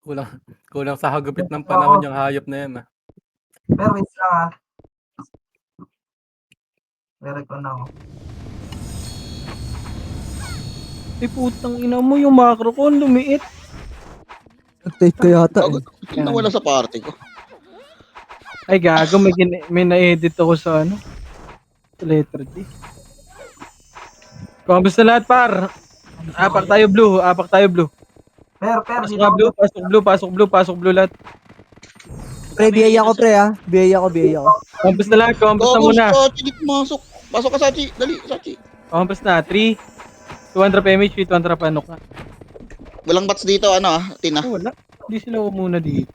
Kulang kulang sa hagupit ng Oo. panahon yung hayop na yan, ah. Pero wait lang, ah. Re-recon ako. Ay putang ina mo yung macro ko lumiit. Nag-type ka yata Gago, eh. nawala sa party ko. Ay gago, may na-edit ako sa ano. Sa letter D. Kamusta lahat par? Apak tayo blue, apak tayo blue. Pero, Pasok dito ka ako. blue, pasok blue, pasok blue, pasok blue lahat. Pre, biyaya ko pre ha. Biyaya ko. Kamusta lahat? Kamusta Gago, muna? Sachi, di pumasok. Pasok ka, Sachi. Dali, Sachi. Kamusta na? 3, 200 PMH, 200 panok na. Walang bats dito, ano Tina. Oh, wala. Hindi sila muna dito.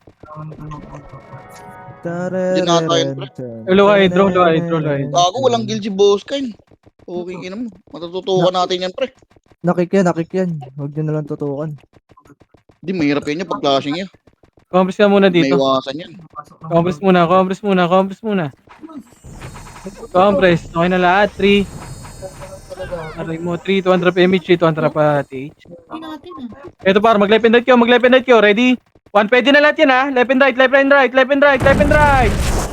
Diyan na tayo, pre. Low hydro, low hydro, low hydro. Gago, walang guild si Boss Kain. Okay, ina mo. Matututukan natin yan, pre. Nakik yan. Huwag nyo nalang tutukan. Di, mahirap yan yung pag-flashing yan. Compress ka muna May dito. iwasan yan. Compress muna. Compress. Okay na lahat. 3. Aray mo. 3, 200 PMH, 200 pa TH. Ito par, mag-left and right kayo. Ready? 1, pwede na lahat yan ha. Left and right.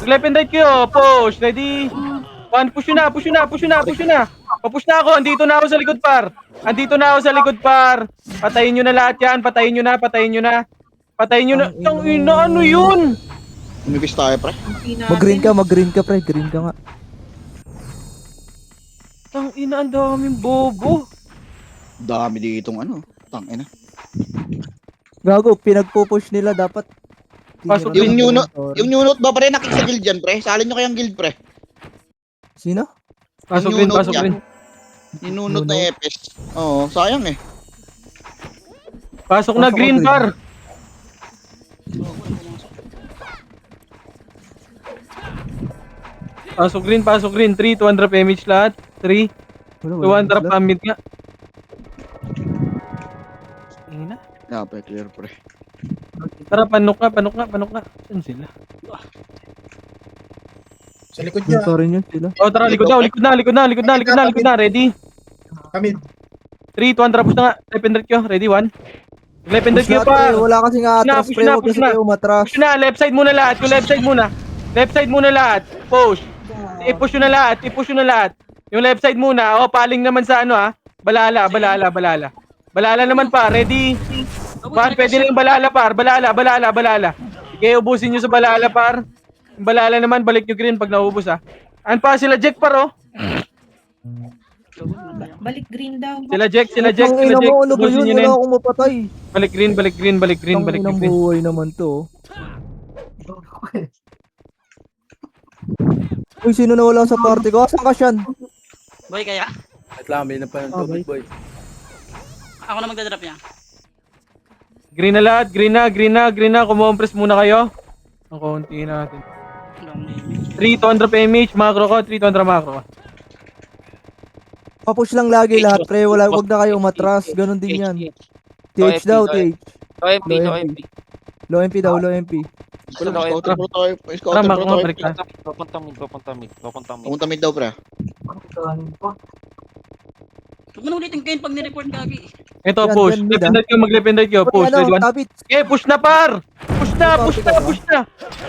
Mag-left and right kayo. Push. Ready? 1, push na. Papush na ako. Andito na ako sa likod par. Patayin nyo na lahat yan. Patayin nyo na. Ang ina, ano yun? Umibis tayo, pre. Mag-green ka pre. Green ka nga. Ang ina, ang daming bobo. Dami ditong tangina. Gago, pinagpo-push nila dapat. Pasok Yung new note ba, pre? Nakik sa guild dyan, pre? Salin nyo kayang guild, pre. Sino? Pasok Yung rin, new note pasok niya. rin. Yung new note na EPS. Oo, sayang eh. Pasok na Pasok green na green. par. Pasok green. 3, 200 PMH lahat. 3, 200 pa mid nga. Ina. Clear, pre. Tara, panok nga. Saan sila? Sa likod niya. Sorry nyo sila. Oh, tara, likod na. Ready? Kami. 3, 200 push na nga. Left and right kayo. Ready? 1. Left and right Push kayo lahat, pa. pre. Wala kasing atras Push pre. na, Huwag push kasi na. kayo umatras. Push na, left side muna lahat. Yung left side muna lahat. Push. I-push nyo na lahat. Yung left side muna. Oh, paling naman sa Balala. Balala naman pa. Ready? Par, pwede na yung balala par. Balala. Sige, ubusin nyo sa balala par. Yung balala naman, balik nyo green pag naubos An pa sila Jack par oh. Balik green daw. Sila Jack. Ang ina mo, ano ba Ubusin yun? nyo na Wala yun. akong mapatay. Balik green. Ang inang buhay naman to. Uy, sino na wala sa party ko? Asan ka siyan? Boy, kaya? At lang, may na pa ng tubig, boy. Ako na magdadrop niya. Green na lahat. Green na. Kumompress muna kayo. Ang konti natin. 3, 200 PMH. Macro ko. 3, 200 macro ko. Papush lang lagi lahat pre. Wag na kayo umatras. Ganon din yan. TH daw, TH. Low MP daw. Scouter po tayo. Tara, macro nga, balik na. Papunta mid. Pumunta mid daw, pre. Huwag mo na ulitin kayo pag nireport kagi. Ito, Yan, push. yan, Left mid, and right kayo. Mag-left and right kayo. Push. Ready, one. Tabit. Okay, push na par. Push na.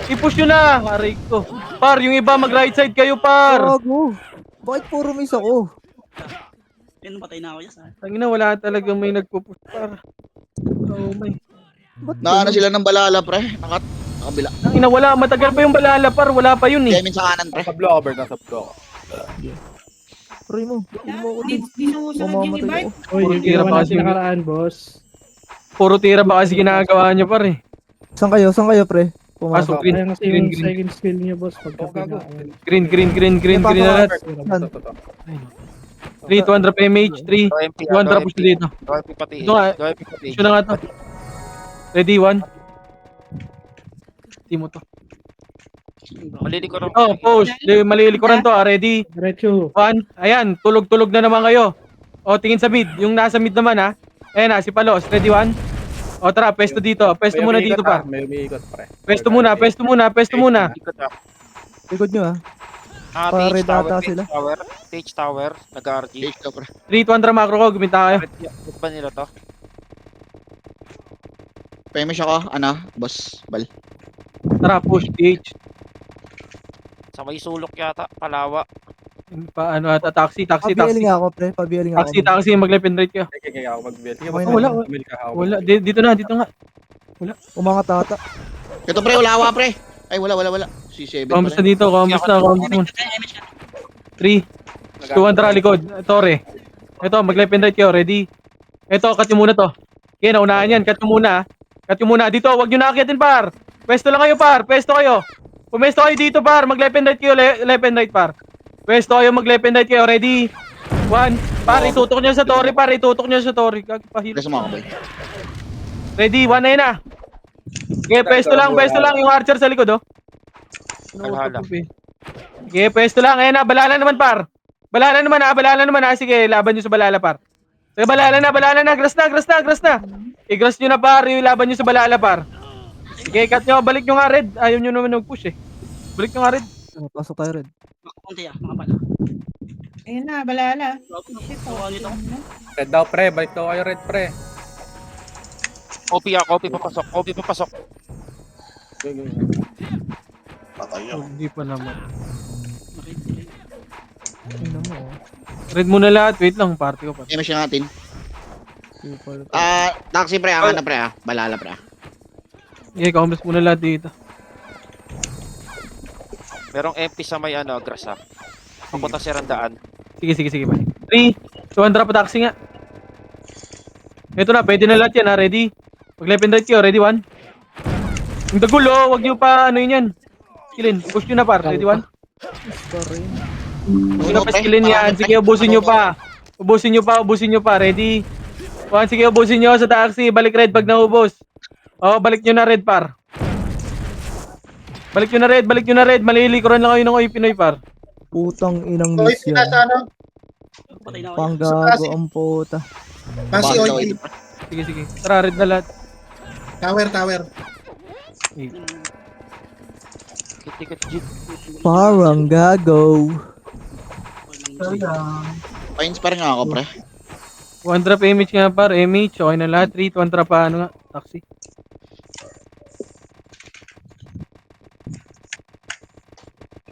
I-push nyo na. Aray ko. Par, yung iba mag-right side kayo, par. Gago. Bakit puro miss ako? Yan, patay na ako yan. Tangina, wala talagang may nagpo-push, par. Oh, my. Naano sila ng balala, pre. Nakabila. Tangina, wala. Matagal pa yung balala, par. Wala pa yun eh. Kaya sa kanan, pre. Nasa blower, nasa blower. Pre mo. Hindi mo ako din. Di sumusunod yung Mamamatay e-bike. ako. Puro tira pa kasi nakaraan, boss. Puro tira pa kasi ginagawa nyo, par eh. Saan kayo pre? Pasok, Pumasok. green. Kaya kasi Green, yung green. second skill niya, boss. Pagka pinaan. Green na lahat. 3, 200 PMH, 3, 200 push na dito. Ito nga, push na nga to. Ready, 1. Hindi mo to. Malilikuran. Oh, push. Malilikuran to, ready, Diretso. 1. Ayan, tulog-tulog na naman kayo. O, tingin sa mid. Yung nasa mid naman Ayan si Palos. Ready, 1. O, tara, pesto dito. Pesto muna dito, par. May umiikot, pre. Pesto muna. Likod nyo Para red ata sila. Stage tower. Nag-RG. Take daw, pre. 3, 200 macro ko. Guminta kayo. Ba nila to? Peme siya ka, boss, bal. Tara, push, TH. Sa may sulok yata, Palawa. Ano ata, taxi. Pabiyaling ako, pre. Pabiyaling ako. Taxi, mag-left and right kayo. Sige, ako mag-build. Sige, Okay basta na. mag-build ka, ako Wala, mag-build. dito nga. Umangat ata. Ito pre, wala ako pre. Ay, wala. Si 7 Combos na pala. dito, combos na. Damage ka. 3, 2, 1, tara, likod. Torre. Ito, mag-left and right kayo, ready? Ito, cut nyo muna to. Okay, naunahan yan, cut nyo muna. Cut nyo muna. Dito, wag nyo nakakyatin, par. Pwesto lang kayo, par. Pwesto kayo. Pumesto kayo dito, par. Mag-left and right kayo, left and right, par. Pwesto kayo, mag-left and right kayo, ready? 1, par, itutok nyo sa torre, par. Itutok nyo sa torre. Pahilo. Press mo ako, boy. Ready, 1 na yun ah. Okay, pwesto lang. Yung archer sa likod, oh. Alhala. Okay, pwesto lang. Ayan na, balala naman, par. Balala naman ha. Sige, laban nyo sa balala, par. Sige, balala na. Grass na. I-grass nyo na, par. Yung laban nyo sa balala, par. Sige, cut nyo. Balik nyo nga, red. Ayaw nyo naman nag-push, eh. Balik nyo nga, red. Pasok tayo red. Kunti makapala. Ayun na, balala. Shit, Ano nito? Red daw, pre. Balik daw kayo, red, pre. Copy papasok. Sige. Oh, hindi pa naman. Tingnan mo, oh. Red muna lahat. Wait lang, party ko pa. Peme siya natin. Taxi pre, na pre Balala pre. Okay, combos muna lahat dito. Merong MP sa may grass ha. Papunta sa randaan. Sige, bye. 3, 2, 1, drop taxi nga. Ito na, pwede na lahat yan ha. Ready? Mag-left and right kayo. Ready, 1. Yung dagulo, wag nyo pa ano yun yan. Skillin, push nyo na par. Ready, 1. Hindi na pa skillin yan. Sige, ubusin nyo pa. Ubusin nyo pa. Ready? 1, sige, ubusin nyo sa taxi. Balik red pag naubos. Balik nyo na red, par. Balik nyo na red. Malilikuran lang kayo ng Oy Pinoy, par. Putang inang Oy, miss yan. pinasa ano? Patay na ako. Panggago ang puta. Pasi oy. Sige. Tara, red na lahat. Tower. Kit jit. Parang gago. Sayang. Pa-inspire nga ako pre. 1 drop image nga, par. Image. Okay na lahat. 3, 1 drop pa. Ano nga? Taxi.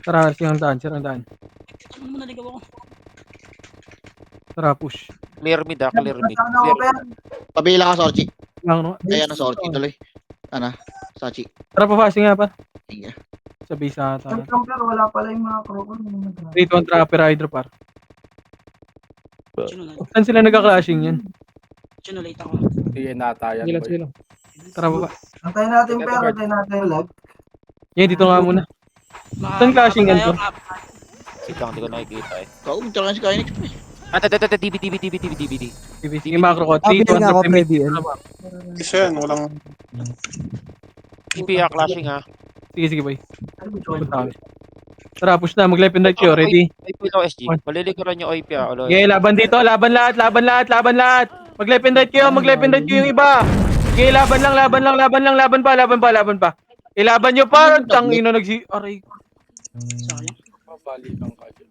Tara, siyang daan. Ano mo naligaw ako? Tara, push. Clear mid. Saan ako, per? Pabila ka, Sorchi. Lang, no? Ay, Sorchi tuloy. Sachi. Tara, pa-passing nga, par. Sige. Sa base ata. Siyempre, per, wala pala yung mga crew ko. 3, 1 trapper, hydro, par. Chinulate. Saan sila nagka-clashing yan? Chinulate ako. Sige, natayan, boy. Tara, baba. Antayin natin, per. Antayin natin yung lag. Yeah, dito nga muna. Saan clashing yan, to? Sit lang, hindi ko nakikita eh. Kaumintro lang si Kainex pre. DBD. Sige, macro ko. 3, 2, 1 nga ako, drop pre, image. BL. Isa yan, walang... DP clashing ha. Sige, boy. Tara, push na. Mag-left and right kayo. Ready? OIP low SG. Malilikuran yung OIP ha. Okay, laban dito. Laban lahat. Mag-left and right kayo. Yung iba. Okay, laban pa. Ilaban nyo pa. Tangino aray. Sayang. Mabalikan ka dyan.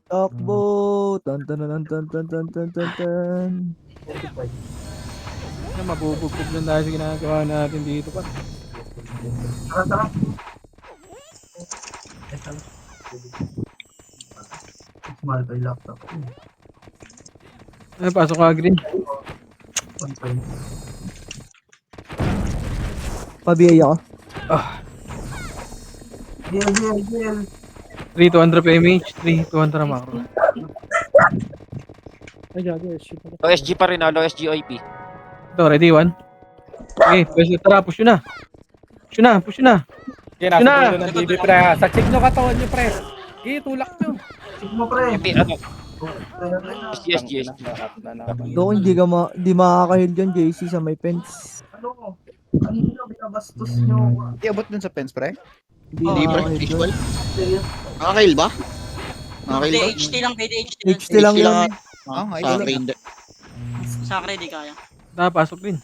Takbo. Tan. Mabubugtog lang tayo sa ginagawa natin dito pa. Tara. Small pa yung laptop. Ay, pasok ka, Green. Pabiyay ako. GL. 3, 2, 1 drop image. 3, 2, 1 macro. Low SG pa rin ha. Low SG OIP. Ito, ready, 1. Okay, tara, push nyo na. Push nyo na. Sige, nasa Yun na. dulo ng DB, pre. Sa check nyo katawan nyo, pre. Sige, tulak nyo. Sigmo, pre. MP SG. Doko, hindi makakahil dyan, JC, sa may fence. Ano nyo, binabastos nyo. Iabot dun sa fence, pre? Hindi pre. makakahil dyan. Visual. Nakakail ba? Pwede HT lang. HT lang HT yan. Sa akin hindi. Sa akin di kaya. Tara, pasok din.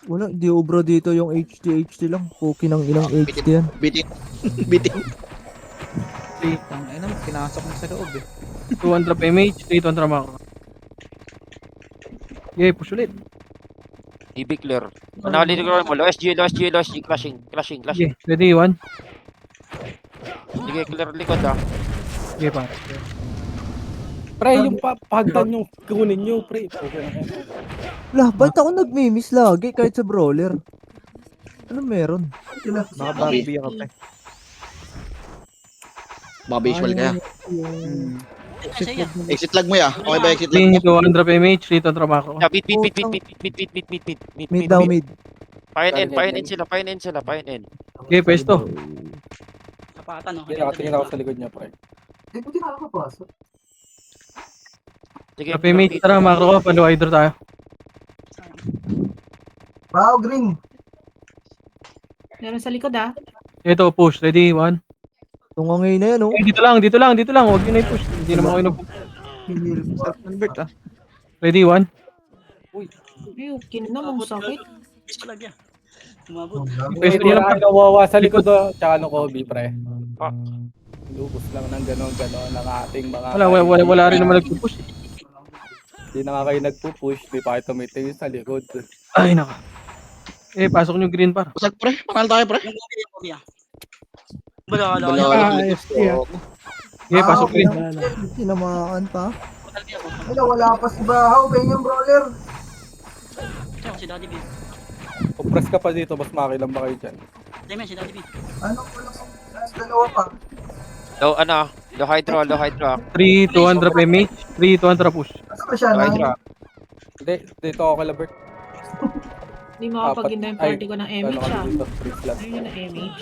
Wala, di ubro dito yung HT lang. Puki ng ilang HT yan. Bitin. 2, 1 drop image. 3, 2, 1 macro. Okay, push ulit. DB clear. Nakalilikuran mo. Low SG, clashing. Sige, ready, 1. Sige, clear likod ah. Sige, pare. Pre, yung pahagdan yung kunin nyo, pre. Okay na kayo. Lah, ba't ako nagmi-miss lagi kahit sa brawler? Ano meron? Sila. Bobby ako pa. Babaseball kaya. Kasi yan. Exit lag mo ya. Okay ba exit lag Ling, mo? 200 MH, dito trabaho. Yeah, mid. Mid daw, mid. Pain in sila. Okay, pwesto. Kapatan, no? Hindi, nakatingin ako sa likod niya, pre. Hindi ko nakakapasok. Sige, Sa MH, tara, macro ka, palo hydro tayo. Wow, green. Meron sa likod ah. Ito, push. Ready, 1. Tungangay na yan, oh. Eh, dito lang. Huwag yun na i-push. Hindi naman ako inupush. Albert ah. Ready, 1. Ay, kinamang sakit. Miss ko lang yan. Umabot. Pwesto Hindi nyo lang, lang kawawa sa likod, oh. Tsaka no Kobe, pre. Ah. Lubos lang ng ganon ng ating mga... Wala rin naman nagpupush. Hindi na nga kayo nagpupush, di pa kayo tumitingin sa likod. Ay, naka. Eh, pasok nyo green, par. Usag pre. Pangal tayo pre. Yung Kobe, ah. Bala. Bala. Eh, pasok green. Tinamaan pa. Wala pa si Bahaw. Ben yung brawler. Ito, si Daddy B. Kung press ka pa dito, mas makilang ba kayo dyan? Dami, si Daddy B. Ano ko lang dalawa pa. Low hydro. 3, 200 MH. 3, 200 push. Asa ba siya? Low hydro. Hindi, dito ako kay Labert. Hindi makapag-ginda yung party ko ng Ano MH kami ah. dito, free slot. Ayun yung MH.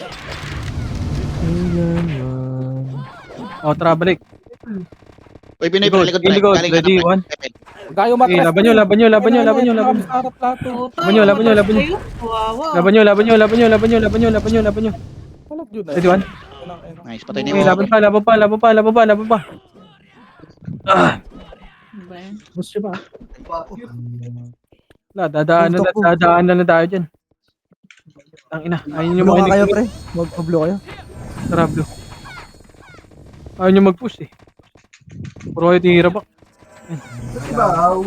O, tara, balik. Uy, Pinoy pre. Likod pre. Likod, Galing ka na, ready, pre. 1. Huwag kayo Eh, matras. laban nyo. Sa harap lahat, oh. Laban nyo. Wawa. Laban nyo. Alam yun na. Ready, 1. Nice. Patay Eh, niyo. laban pa. Ah, Ano ba yan? wala, dadaanan na tayo dyan. Ang ina, ayun nyo Blue ka kayo, makinig. pre. Mag-blue kayo. Tara, blue. Ayaw nyo mag-push eh. Puro kayo tihira ba? Si Bahaw.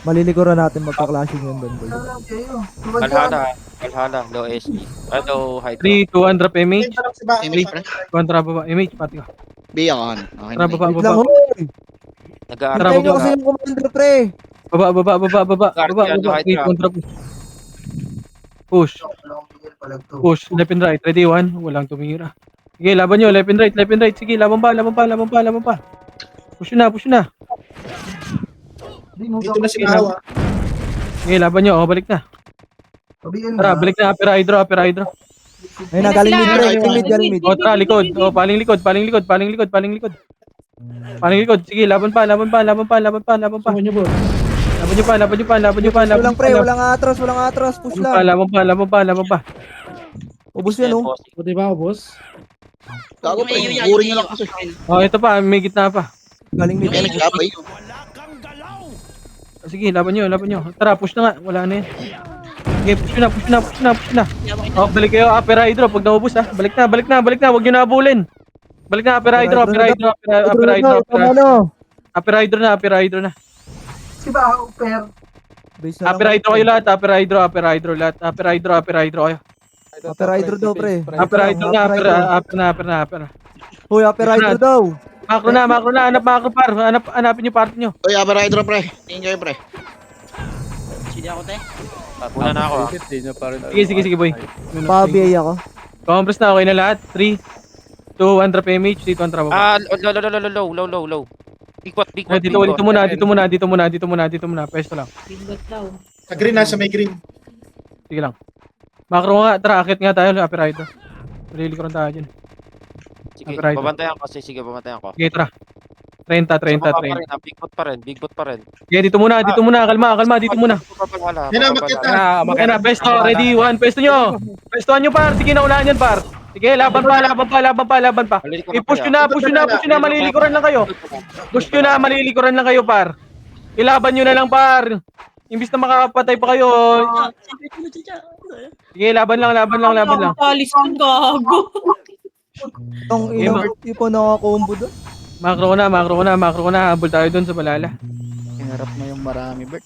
Malilikuran natin magka-clashing yun doon, boy. Ano lang kayo? Tuwad ka. Valhalla, low SG. Low hydro. 3, 200 MH. Si ba? Image pre. 200 baba. MH, pati ka. B ako kan. Okay Tara, na. baba, Wait lang, baba. hoy! Nag-aarap Tara, Hintayin nyo baba. kasi yung commander, pre. Baba. Guardian, no, 3, hydra. 200 push. Push. Push, left and right. Ready, 1. Walang tumira. Sige, laban nyo. Left and right. Sige, laban pa. Push nyo na. Dito na si Bahaw ah. Sige, laban nyo. O, balik na. Tara, balik na. Upper hydro. Ayun na, galing mid, pre. Galing mid. O, tara, likod. O, paling likod. Sige, laban pa. Laban nyo pa. Walang pre, walang atras. Push lang. Laban pa. Ubus yan, oh. Gago pre. Yung AU yan, Buring yung na lang AU. kasi. O, ito pa. May gitna pa. Galing mid. Kaya nagkapay. Sige, laban nyo. Tara, push na nga. Wala na yan. Sige, push na. O, balik kayo. Upper hydro. Pag naubos ha. Balik na. Huwag nyo na abulin. Balik na. Upper hydro. Upper hydro na. Si Bahaw, per. Base na lang. Upper hydro kayo lahat. Upper hydro lahat. Upper hydro kayo. Upper hydro daw, pre. Upper hydro na. Hoy, upper hydro daw. Macro na. Hanap macro par. Hanapin yung party nyo. Uy, Abra Hydro pre. Tingin kayo pre. Sige ako, te. Una na ako ah. Sige, boy. Pa-BA ako. Compress na. Okay na lahat. 3, 2, 1 drop MH. Dito ang traba. Low. Bigwat. Dito muna. Pesto lang. Bingot daw. Sa green nasa may green. Sige lang. Macro nga. Tara, akit nga tayo. Upper hydro. Malilikuran tayo dyan. Sige, Copyright. babantayan ko. Sige, tara. 30. Bigwat pa rin. Sige, dito muna. Kalma. Dito muna. Yan na, makita. Ayan na, pesto. Ready, 1. Pesto nyo. Pestohan nyo, par. Sige, naunahan yan, par. Sige, laban pa. I-push nyo na. Malilikuran lang kayo. Malilikuran lang kayo, par. Ilaban nyo na lang, par. Imbis na makakapatay pa kayo. Sige, laban lang. Alis kong gago. Tong ina, di pa nakakombo doon. Macro ko na. Habol tayo dun sa balala. Hinarap mo yung marami, Bert.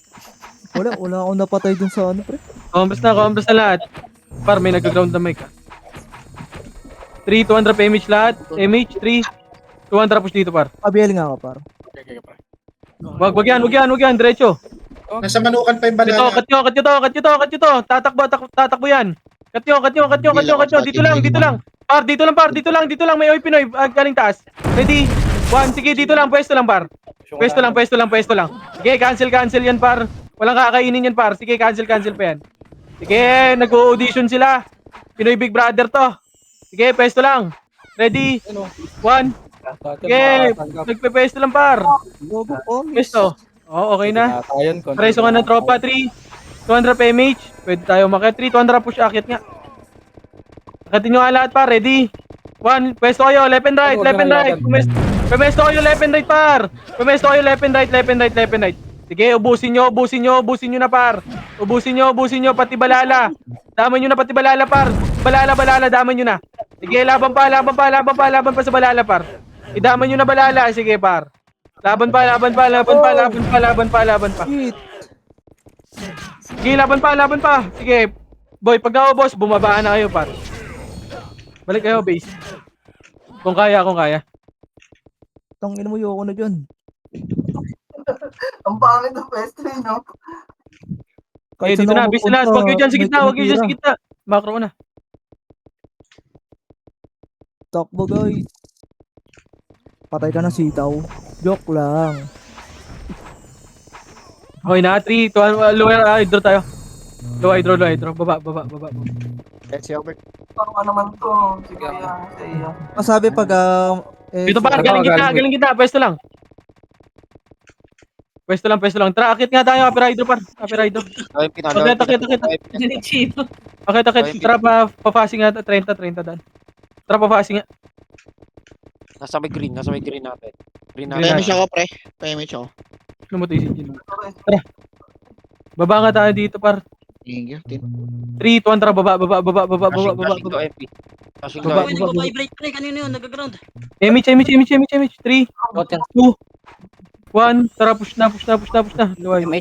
Wala akong napatay dun sa ano, pre. Combos na lahat. Par, may nag-ground na mic. 3, 200 PMH lahat. MH, 3. 200 push dito, par. Pabiel nga ako, par. Okay, pre. Wag yan, diretso. Nasa manukan pa yung Ito, banana. cut nyo to. Tatakbo yan. Cut nyo. Dito lang. Par, dito lang. May oy Pinoy, galing taas. Ready? 1, sige, dito lang, pwesto lang, par. Pwesto lang. Sige, cancel yan, par. Walang kakainin yan, par. Sige, cancel pa yan. Sige, nag-audition sila. Pinoy Big Brother to. Sige, pwesto lang. Ready? 1. Sige, nagpe-pwesto lang, par. Gogo, Combs. Pwesto. Oo, okay na. Tinatayan, Preso nga ng tropa, 3. 200 PMH. Pwede tayo makiat. 3, 200 push, akyat nga. Akitin nyo nga lahat, par. Ready? 1, pwesto kayo, left and right. Pumesto kayo, left and right, par. Pumesto kayo, left and right. Sige, ubusin nyo na, par. Ubusin nyo, pati balala. Damay nyo na, pati balala, par. Balala, damay nyo na. Sige, laban pa sa balala, par. Idamay nyo na balala, sige, par. Laban pa. Shit. Sige, laban pa. Sige, boy, pag naubos, bumabaan na kayo, par. Balik kayo, base. Kung kaya. Tangina mo, yoko na dyan. Ang pangit ng pwesto no? Eh, dito na, base na. Huwag yun dyan sa gitna. Macro na. Takbo, guys. Patay ka na sitaw. Joke lang. Okay na, 3, 2, lower hydro tayo. Low hydro. Baba. Ano naman to? Sige, sa iyo. Masabi pag Dito pa, galing gitna. Pwesto lang. Tara, akit nga tayo, Upper Hydro, par. Upper Hydro. Akit. Diretso. Akit. Tara, pa-fasing nga, 30 daan. Tara, pa-fasing nga. Nasa may green natin. Green natin. PMH ako, pre. PMH ako. Lumutay si Jin. Tara. Baba nga tayo dito, par. Thank you. 3, 200, baba. Flashing to MP. Flashing to Baba. MP. Nag-vibrate pre, kanino yun, nag-ground. MH. 3, 2, 1. Tara, push na. Low hydro.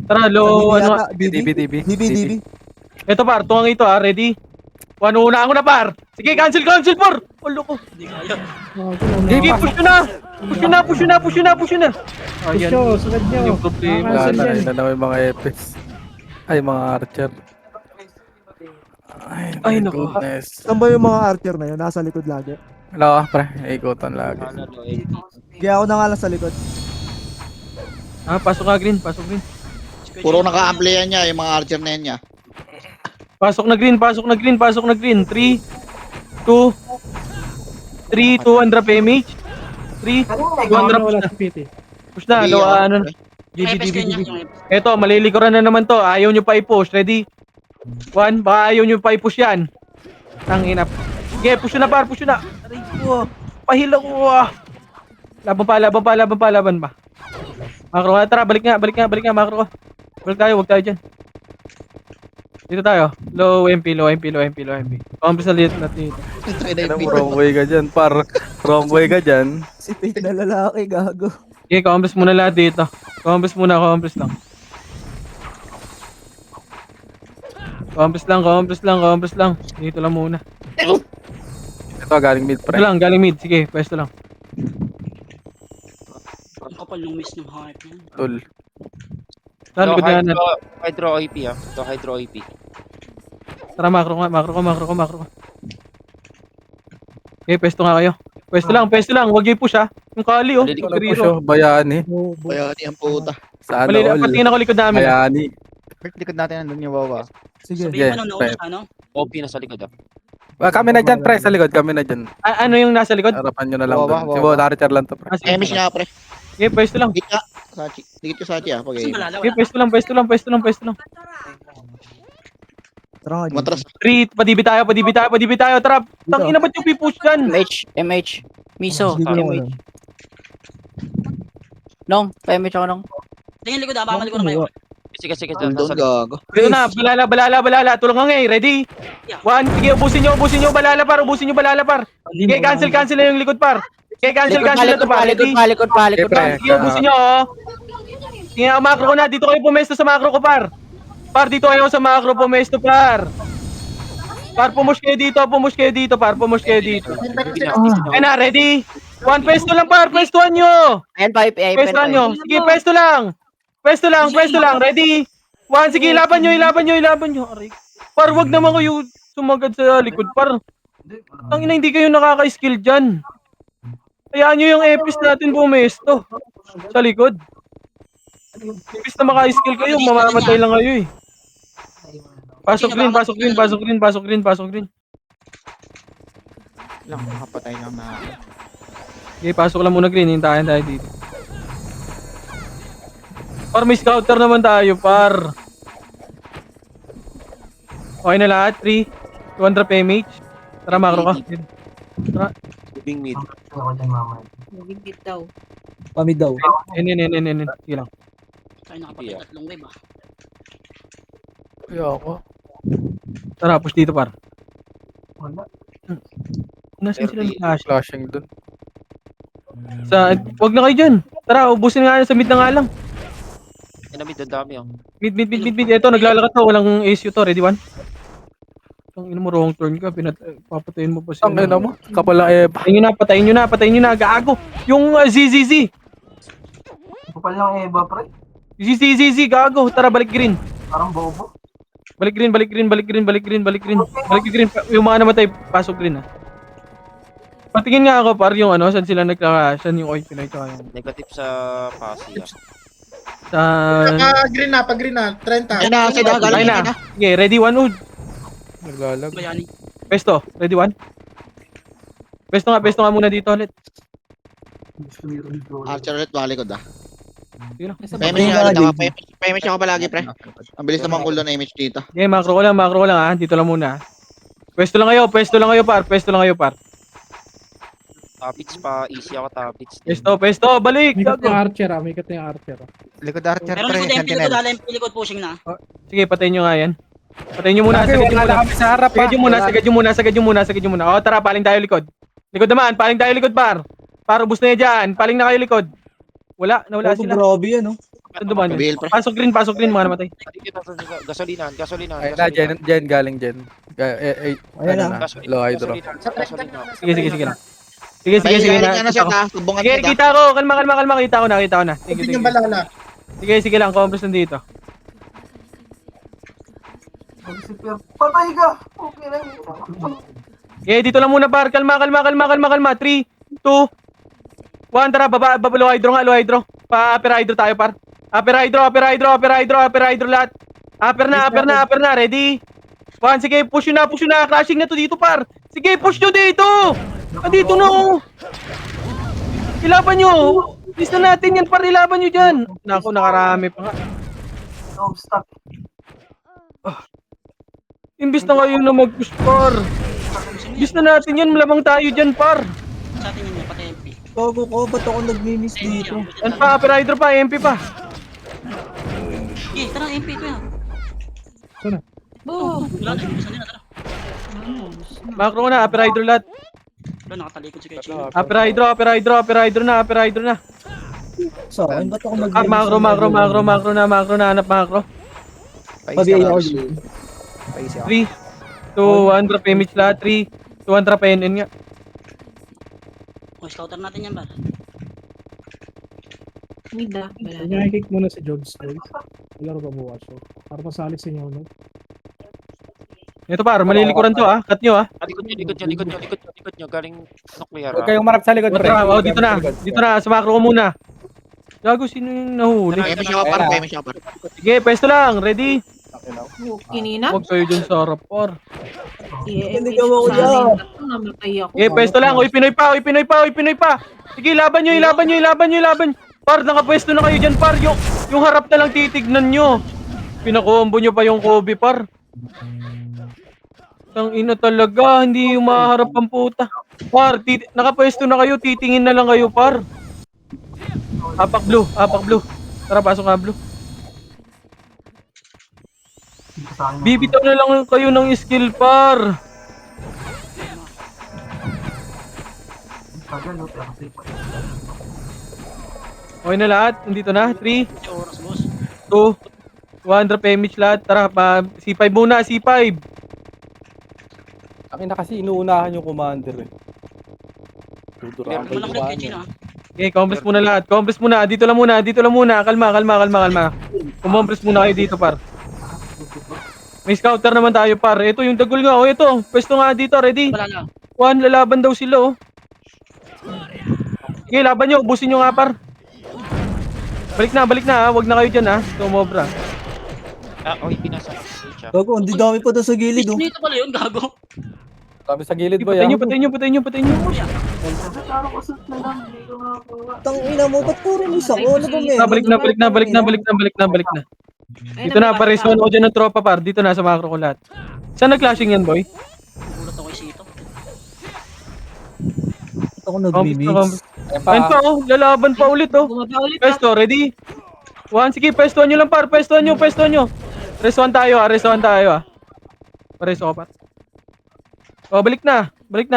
Tara, low, ano. DB. Ito, par, tuwang ito, ready? 1, una ako na, par. Sige, cancel, par. Ulo ko. Hindi kaya. Sige, push nyo na. Ayan. Sunod nyo. Yung problema. Wala na naman yung mga EPS. Ay, mga Archer. Ay, my naku. goodness. Saan ba yung mga archer na yun? Nasa likod lagi. Wala ka, pre. Ikutan lagi. Kaya ako na nga lang sa likod. Pasok green. Puro naka-amplyan niya, yung mga archer na yan niya. Pasok na green. 3, 2, 200 PMH. 3, 200 push na. Push na, ano. GG. Eto, malilikuran na naman to. Ayaw nyo pa i-push. Ready? 1, baka ayaw nyo pa i-push yan. Tangina. Sige, push na, par. Aray ko. Pahila ko. Laban pa. Macro nga, tara. Balik nga, macro ko. Balik tayo, huwag tayo dyan. Dito tayo. Low MP. Compres na liit natin dito. Romboy ka dyan, par. Romboy ka dyan. Si Fate na lalaki, gago. Okay, compres muna lahat dito. Compres lang. Compres lang. Dito lang muna. Ito, galing mid, pre. Ito lang, galing mid. Sige, pwesto lang. Ang kapal nung miss ng heart niya. Tul. Saan likod na yan? Hydro IP ah. Ito Hydro IP. Tara, macro ko. Okay, pwesto nga kayo. Pwesto lang. Huwag yung push, ha. Yung kali, oh. Wala po siya. Bayani. Bayani ang puta. Sana all. Patingin ako likod namin. Bayani. Likod natin nandun yung wawa. Sige. Sabihin mo nung nauna pre. sa ano? OP nasa likod ah. Kami na dyan, pre. Sa likod, kami na dyan. Ano yung nasa likod? Harapan nyo na lang Wawa, doon. Si wawa. Bo, Archer lang to, pre. Sige, PMH nga, pre. Okay, pwesto lang. Dikit ka. Sachi. Dikit ko Sachi, ah. Pag Saan malala? Okay, pwesto lang. Tara nga, Matras. 3, padibi tayo. Tara, tangina ba't yung pipush dyan? MH. Miso. Hindi ko lang MH. alam. Nong, PMH ako nong. Tingin likod ah, babalik ko na kayo. Sige. Doon, gago. Dito na, balala. Tulong nga ngayon. Ready? 1, sige, ubusin nyo. Balala par. Okay, cancel na yung likod par. Okay, cancel na to par. Ready? Palikod. Okay, pre. Sige, ubusin nyo, oh. Sige, makro ko na. Dito kayo pumesto sa makro ko, par. Par, dito kayo sa makro pumesto, par. Par, pumush kayo dito, par. Pumush kayo dito. Ay na, ready? One pesto lang, par. Pestuhan nyo. Ayan, 5, ayan, Pestuhan nyo. Sige, pesto lang. Pesto lang. Ready? One, sige, ilaban nyo. Aray. Par, wag naman kayo sumagad sa likod, par. Ang ina, hindi kayo nakaka-skill dyan. Hayaan nyo yung epis natin pumesto. Sa likod. Epis na maka-skill kayo, mamamatay lang kayo eh. Pasok green. Lang, makapatay lang na. Okay, pasok lang muna green. Hintayin tayo dito. Par, may scouter naman tayo, par. Okay na lahat. 3, 200 PMH. Tara, makro ka. Tara. Moving mid. Ako dyan mamaya. Nagigit daw. Pamid daw. Sige lang. Tayo nakapatay tatlong wave ah. Ayoko. Tara, push dito, par. Wala. Nasaan sila ng flash? Flashing dun. Wag na kayo dyan. Tara, ubusin nga sa mid na nga lang. Yan na mid, ang dami oh. Mid. Ito, naglalakad to. Walang ACU to. Ready, one? Ang ina mo, wrong turn ka. Papatayin mo pa siya. Ang ina mo. Kapala eh. Patayin nyo na. Gago. Yung ZZZ. Kapal ng Eva, pre. ZZZ, gago. Tara, balik green. Parang bobo. Balik green. Yung mga namatay, pasok green ha. Patingin nga ako, par, yung ano, saan sila saan yung oil pinay tsaka yung... Negative sa Pasig. Sa... Pag green na, 30. Yan na, sige, Ay galing na. Okay, ready, one, wood. Naglalag. Bayani. Pesto, ready, one. Pesto nga muna dito ulit. Archer ulit, balik ko da. Sige na. Payment ako palagi, pre. Ang bilis naman cooldown na image dito. Okay, macro ko lang ha. Dito lang muna. Pwesto lang kayo, par. Tabits pa, easy ako tabits. Pesto, balik! May Gago. archer ah. Likod archer Meron likod MP likod ala MP likod pushing na. Sige, patayin nyo nga yan. Patayin nyo muna, sagad Kami sa harap nyo muna. O, tara, paling tayo likod. Likod naman, paling tayo likod, par. Par, ubus na yan dyan. Paling na kayo likod. Nawala Oh, sila. grabe yan, oh. Saan dumaan Bill, yun? pre. Pasok green, mga namatay. Gasolinan. Ay na, Jen galing Jen. Ayan na. Low hydro. Sige lang. Sige. Ano siya ka? Tubungan Sige, kita. kita ko. Kalma. Kita ko na. Thank you. Yung balala. Sige lang. Compress nandito. Patay ka! Okay lang. Okay, dito lang muna, par. Kalma. 3, 2, 1. Tara, baba. Low hydro. Pa-upper hydro tayo, par. Upper hydro lahat. Upper na. Ready? 1, sige, push nyo na. Crashing na to dito, par. Sige, push nyo dito. Andito na, oh. Ilaban nyo. Lista natin yan, par. Ilaban nyo dyan. Naku, nakarami pa nga. Stop. Imbis na ngayon na mag-push, par. Imbis na natin yan, malamang tayo dyan, par. Sa atin yun, patay MP. Bago ko, ba't ako nag-miss dito? Yan pa, upper hydro pa, MP pa. Tara MP ko yan. Saan na? Wala na, ibisan nila, tara. Macro na, upper hydro lahat. Wala, nakatalikod si Kaichi. Upper hydro na. Sa akin, ba't ako Ah, nag-miss? macro na, hanap macro. Pabiyay ako dito. 3, 200 PMH lahat, 3, 200 PNN nga. O, scouter natin yan, ba? Mida. I-kick muna si Jogs. Wala ba bukas so. Para masalik sa inyo, no? Ito par, malilikuran to ah, cut nyo ah. Likod nyo. Galing nuclear. Huwag kayong marap sa likod, pre. Dito na, sa macro ko muna. Gago, sino yung nahuli? Payment siya par. Sige, pwesto lang, ready? Kinina? Huwag kayo dyan sa harap par. Hindi ka mo kuya. Namatay ako. Sige, pwesto lang, uy Pinoy pa. Sige, laban nyo. Par, nakapwesto na kayo dyan par. Yung harap na lang titignan nyo. Pinakombo nyo pa yung Kobe par. Ang ina talaga, hindi yung maharap ang puta. Par, nakapwesto na kayo, titingin na lang kayo par. Apak blue. Tara, pasok nga blue. Bibitaw na lang kayo ng skill par. Okay na lahat. Nandito na. 3, Kasi oras, boss. 2, 1. Drop image lahat. Tara, C5 muna. C5. Akin na kasi inuunahan yung commander eh. Tuturahan Huwag ko mo lang yung ulit kay Chino, ano. Okay, compress muna lahat. Compress muna. Dito lang muna. Dito lang muna. Kalma. Kumompress muna kayo dito, par. May scouter naman tayo, par. Ito yung dagol nga. Oh, ito. Pwesto nga dito. Ready? Wala na. 1, lalaban daw sila, oh. Okay, laban nyo. Ubusin nyo nga, par. Balik na, ha. Huwag na kayo dyan, ha. Tumobra. Oy, pinasa. Siya. Gago, hindi dami pa doon sa gilid, oh. Dito pala yun, gago. Sabi sa gilid ba Patayin yan? nyo. Tang ina mo, ba't puro miss ako? Ano ba, men? Balik na. Dito na, pareson ako dyan ng tropa, par. Dito na, sa macro ko lahat. Saan nag-clashing yan, boy? Gulat ako kay Sito. Ba't ako nag-remix? Ayun pa, oh. Lalaban pa ulit, oh. Bumaba ulit. Pesto, ready? 1, sige, pestoan nyo lang, par. Pestoan nyo. Resuan tayo, ah. Pareso ko, par. Oh, balik na. Eh.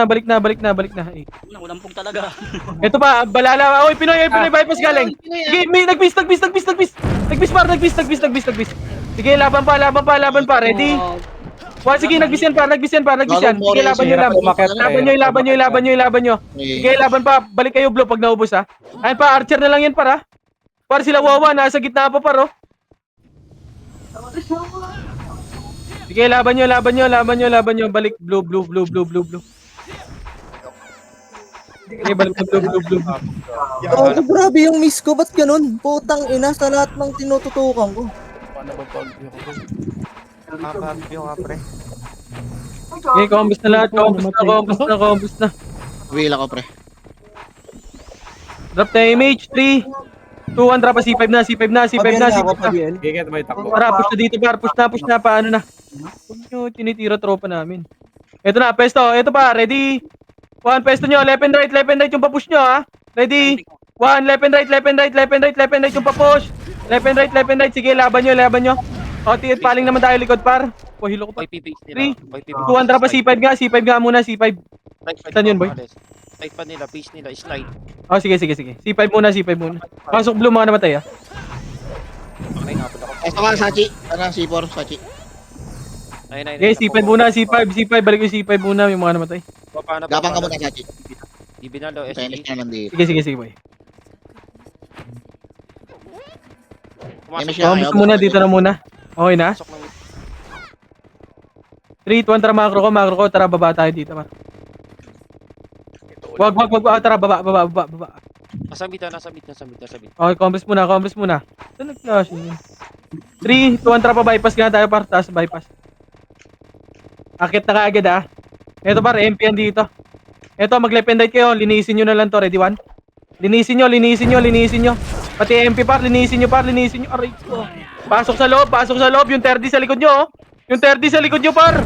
Walang pog talaga. Ito pa, balala. Oy, Pinoy, bypass galing. Sige, may nag-beast, par. Sige, laban pa. Ready? One, sige, nag-beast yan, par. Sige, laban nyo. Sige, laban pa. Balik kayo, Blue, pag naubos, ha. Ayun pa, archer na lang yan, par, ha. Par, sila wawa, nasa gitna pa, par, oh. Sige, laban nyo. Balik, blue. Sige, balik na blue. Oh, grabe yung miss ko. Ba't ganun? Putang ina sa lahat ng tinututukan ko. Paano ba pag Makakabyo nga, pre. Okay, combos na lahat. Combos na. Wheel ako, pre. Drop na image. 3, 2, 1. Drop pa C5 na. Ako pa, BL. Giget ba itakbo? Para, push na dito, par. Push na. Paano na? Huwag nyo tinitira tropa namin. Ito na, pesto. Ito pa, ready? 1, pesto nyo. Left and right yung papush nyo, ha? Ready? 1, left and right yung papush. Left and right. Sige, laban nyo. O, paling naman tayo likod, par. O, hilo ko pa. Oy, PPX 3, nila. 2, 1. Drop pa C5 nga. C5 nga muna, C5. Saan yun, boy? Slide pa nila, base nila, slide. Oh, sige. C5 muna. Pasok blue, mga namatay, ha? Okay, ngapod ako. Ito ka, Sachi. C4, Sachi. Ayun. Okay, C5 muna, C5. Balik yung C5 muna, yung mga namatay. Gapang ka muna, Sachi. Di binalo, Finish SG. na nandito. Sige, boy. Finish Combos muna, dito na muna. Okay na? Pasok ng 3, 2, 1, tara macro ko. Tara, baba tayo dito, par. Wag. Tara, baba. nasa mid. Okay, combos muna. Saan nag-flashing yun? 3, 2, 1, tara pa, bypass nga tayo, par. Taas, bypass. Akit na kaagad, ha. Ito, par, MP yan dito. Ito, mag-left and right kayo. Linisin nyo na lang to. Ready, 1? Linisin nyo. Pati MP, par. Linisin nyo. Aray ko. Pasok sa loob. Yung 30 sa likod nyo, oh. Par.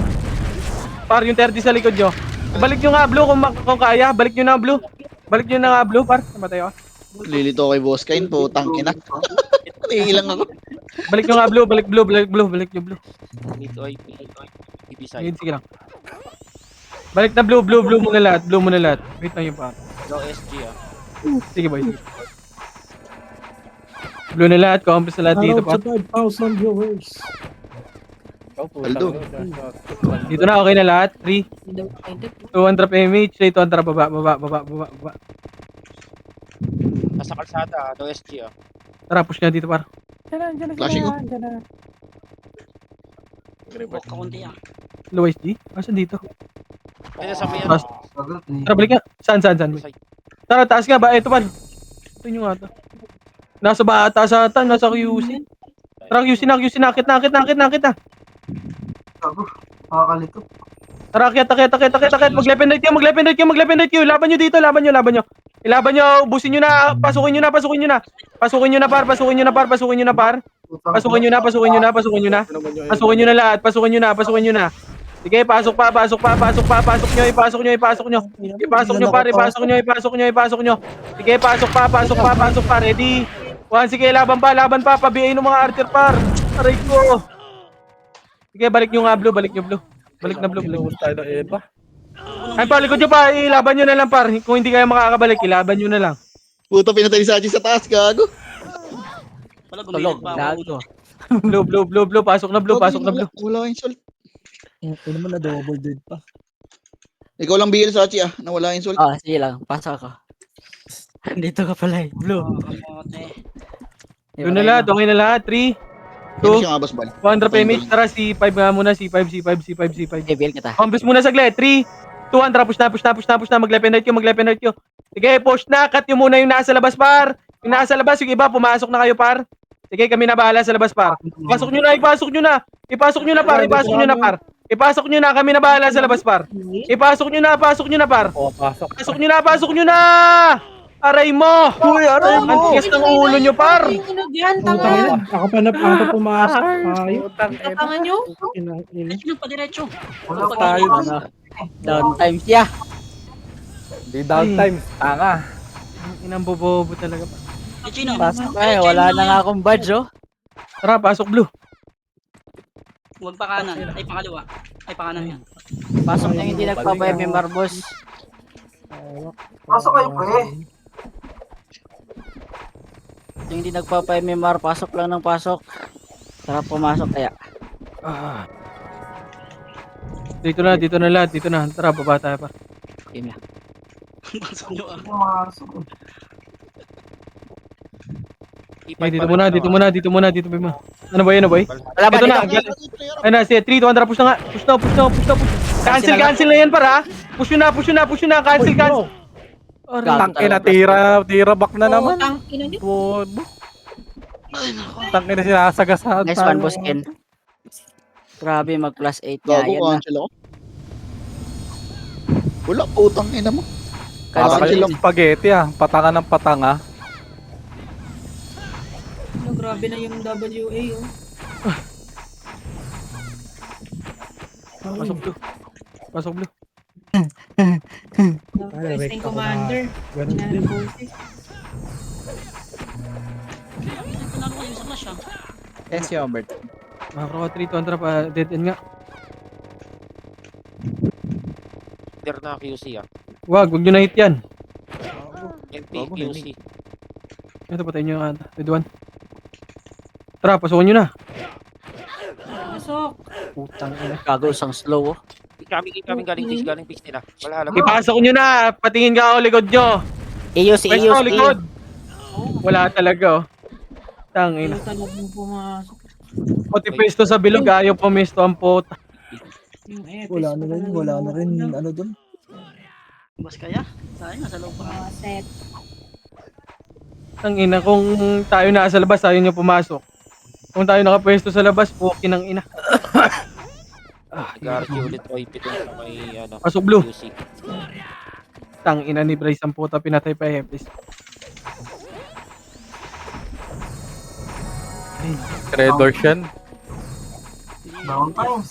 Par, yung 30 sa likod nyo. Balik nyo nga, blue, kung kaya. Balik nyo na, blue, par. Namatay ako. Lilito kay Boss Kain, putang ina. Naiilang ako. Balik nyo nga, blue. Balik nyo, blue. Mid, oy, PB side. Sige lang. Balik na, blue muna lahat. Wait lang yung par. Low SG, ah. Sige, boy. Blue na lahat, compass na lahat dito, par. 5,000 viewers. Aldo. Dito na, okay na lahat. 3, Hindi daw pwede. 2, 1, drop image. 3, 2, 1, drop, baba. Nasa kalsada, low SG, ah. Tara, push nga dito, par. Flashing ko. Walk ka kunti, ah. Low SG? Asan dito? Ay, nasa may Bas- Tara, balik nga. Saan? side. Tara, taas nga ba? Ito, par. Ito nyo nga to. Nasa bata sa atan, nasa QC. Tara, QC na. Akit na. Makakalito. Tara, akit. Mag-left and right kayo. Laban nyo dito. Ilaban nyo, ubusin nyo na. Pasukin nyo na, par. Pasukin nyo na lahat. Pasukin nyo na. Sige, pasok nyo. Ipasok nyo, pare. Ipasok nyo. Sige, pasok pa. Ready? 1, sige, laban pa. Pabiyain ng mga archer, par. Aray ko. Sige, balik nyo nga, blue. Balik na, blue. Inuun tayo ng Eva. Ay, palikod nyo pa. Ilaban nyo na lang, par. Kung hindi kayo makakabalik, ilaban nyo na lang. Puto, pinatay ni Sachi sa taas, gago. Wala, Tulog, gumilit pa ako. gago. Blue. Pasok na blue. Wala yung salt. Ano mo na double dead pa. Ikaw lang bigil, Sachi, ah. Nawala yung salt. Ah, sige lang. Pasok ako. Dito ka pala eh. Blue. Kamote. Yun na lahat. Okay na lahat. 3, Finish yung abas bal. 200 PMH. Tara, C5 nga muna. C5. Reveal kita. Combos muna saglit. 3, 2, 1. Tara, push na. Mag-left and right Q. Sige, push na. Cut nyo muna yung nasa labas, par. Yung nasa labas, yung iba, pumasok na kayo, par. Sige, kami na bahala sa labas, par. Ipasok nyo na, par. Ipasok nyo na, kami na bahala sa labas, par. Pasok nyo na, par. O, pasok. Pasok nyo na! Aray mo! Uy, aray mo! Ang tigas ng ulo nyo, par. Yan, Putang tanga. ina. Ako pa pumasok. Ayun. Tanga nyo. Inang ina. Diretso, padiretso. Wala pa Tayo. tayo. Down times ya. Di downtime. Tanga. Ang inang bobobo talaga, par. Chino. Pasok eh. Wala na nga akong badge oh. Tara, pasok, blue. Huwag pa kanan. Ay, pangaliwa. Ay, pakanan yan. Pasok na yung hindi nagpapa-MMR boss. Pasok kayo, pre. Yung hindi nagpapa-MMR, pasok lang ng pasok. Sarap pumasok kaya. Dito na lahat. Tara, baba tayo, par. Game na. Pasok nyo ah. Pumasok. Okay, dito muna. Ano ba yun, boy? Wala ba Ito na. dito? Ayun na, 3, 2, 1, push na nga. Push na. Cancel na yan, para. Push na. Cancel. Tangina, tira back na naman. Tangina nyo. Bobo. Tangina, sinasagasaan Nice one, boss Ken. Grabe, mag plus 8 nga. Gago, Yan na. cancel ako. Wala, putang ina mo. Para Cancel. kayo spaghetti patanga ng patanga. Ano, grabe na yung WA, oh. Pasok, blue. Wrestling commander. Ganun Wala din. na boses. Panalo kayo sa clash ah. Yes, si Albert. Makakawa 3, 200 pa. Dead end nga. Clear na QC ah. Wag nyo na hit yan. NP, Bago, QC. Ito, patayin nyo yung dead one. Tara, pasukan nyo na. Pasok. Putang ina. Gago, isang slow oh. Kami galing pix nila. Wala alam. Ipasok nyo na. Patingin ka ako likod nyo. Iyos, Pwesto, likod. Wala talaga, oh. Tangina. Ayaw talagang pumasok. Pati pwesto sa bilog, ayaw pumesto ang puta. Yung Wala na rin, ano dun. Bas kaya? Sayang, nasa loob pa ka. Set. Tangina, kung tayo nasa labas, ayaw nyo pumasok. Kung tayo nakapwesto sa labas, puki ng ina. Garci ulit OIP dun sa may ano. Pasok, blue. QC. Tangina ni Bryce ang puta, pinatay pa Hefes. Red doors yan. Downtimes.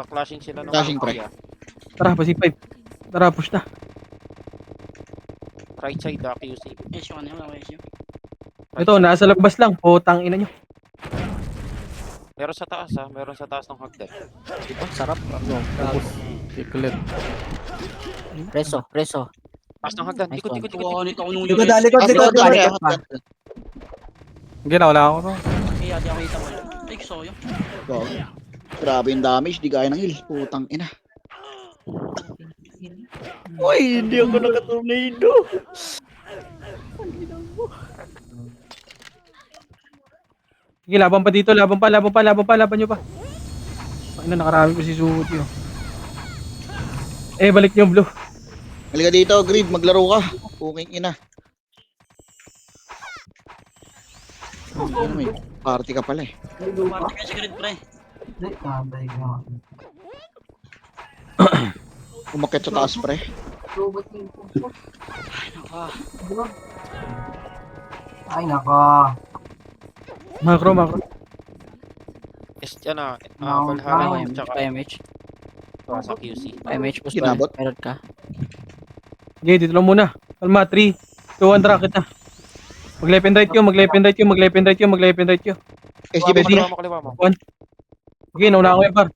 Clashing sila ng Clashing, pre. Korea. Tara, pasipay. Tara, push na. Right side QC. Esyo ka na yun, esyo. Ito, nasa labas lang. Putang ina nyo. Meron sa taas meron sa taas ng hagdan. Diba? Sarap. Siklet. Preso. Taas ng hagdan. Nice Likod. Tuwa nito ako nung Likod, yun. likod. Wala ako to. Kaya di ako kita mo. Ay, soyo. Gago. Grabe yung damage, di kaya ng heal. Putang ina. Uy, hindi ako nakatornado. Sige, laban pa dito. Laban nyo pa. Ano, nakarami pa si Suti, oh. Balik nyo, blue. Halika dito, Grid, maglaro ka. Puking ina. Ano may party ka pala eh. Party kayo sa grid, pre. Hindi, tatay ka. Umakit sa taas, pre. Ay, nako. Macro. Ah, Valhalla at saka PMH. sa QC. PMH, boss. Kinabot. Meron ka. Okay, dito lang muna. Kalma, 3, 2, 1, tara kita. Mag-left and right nyo. SG, Ready? Kaliwa mo. Okay, nauna ako yung par.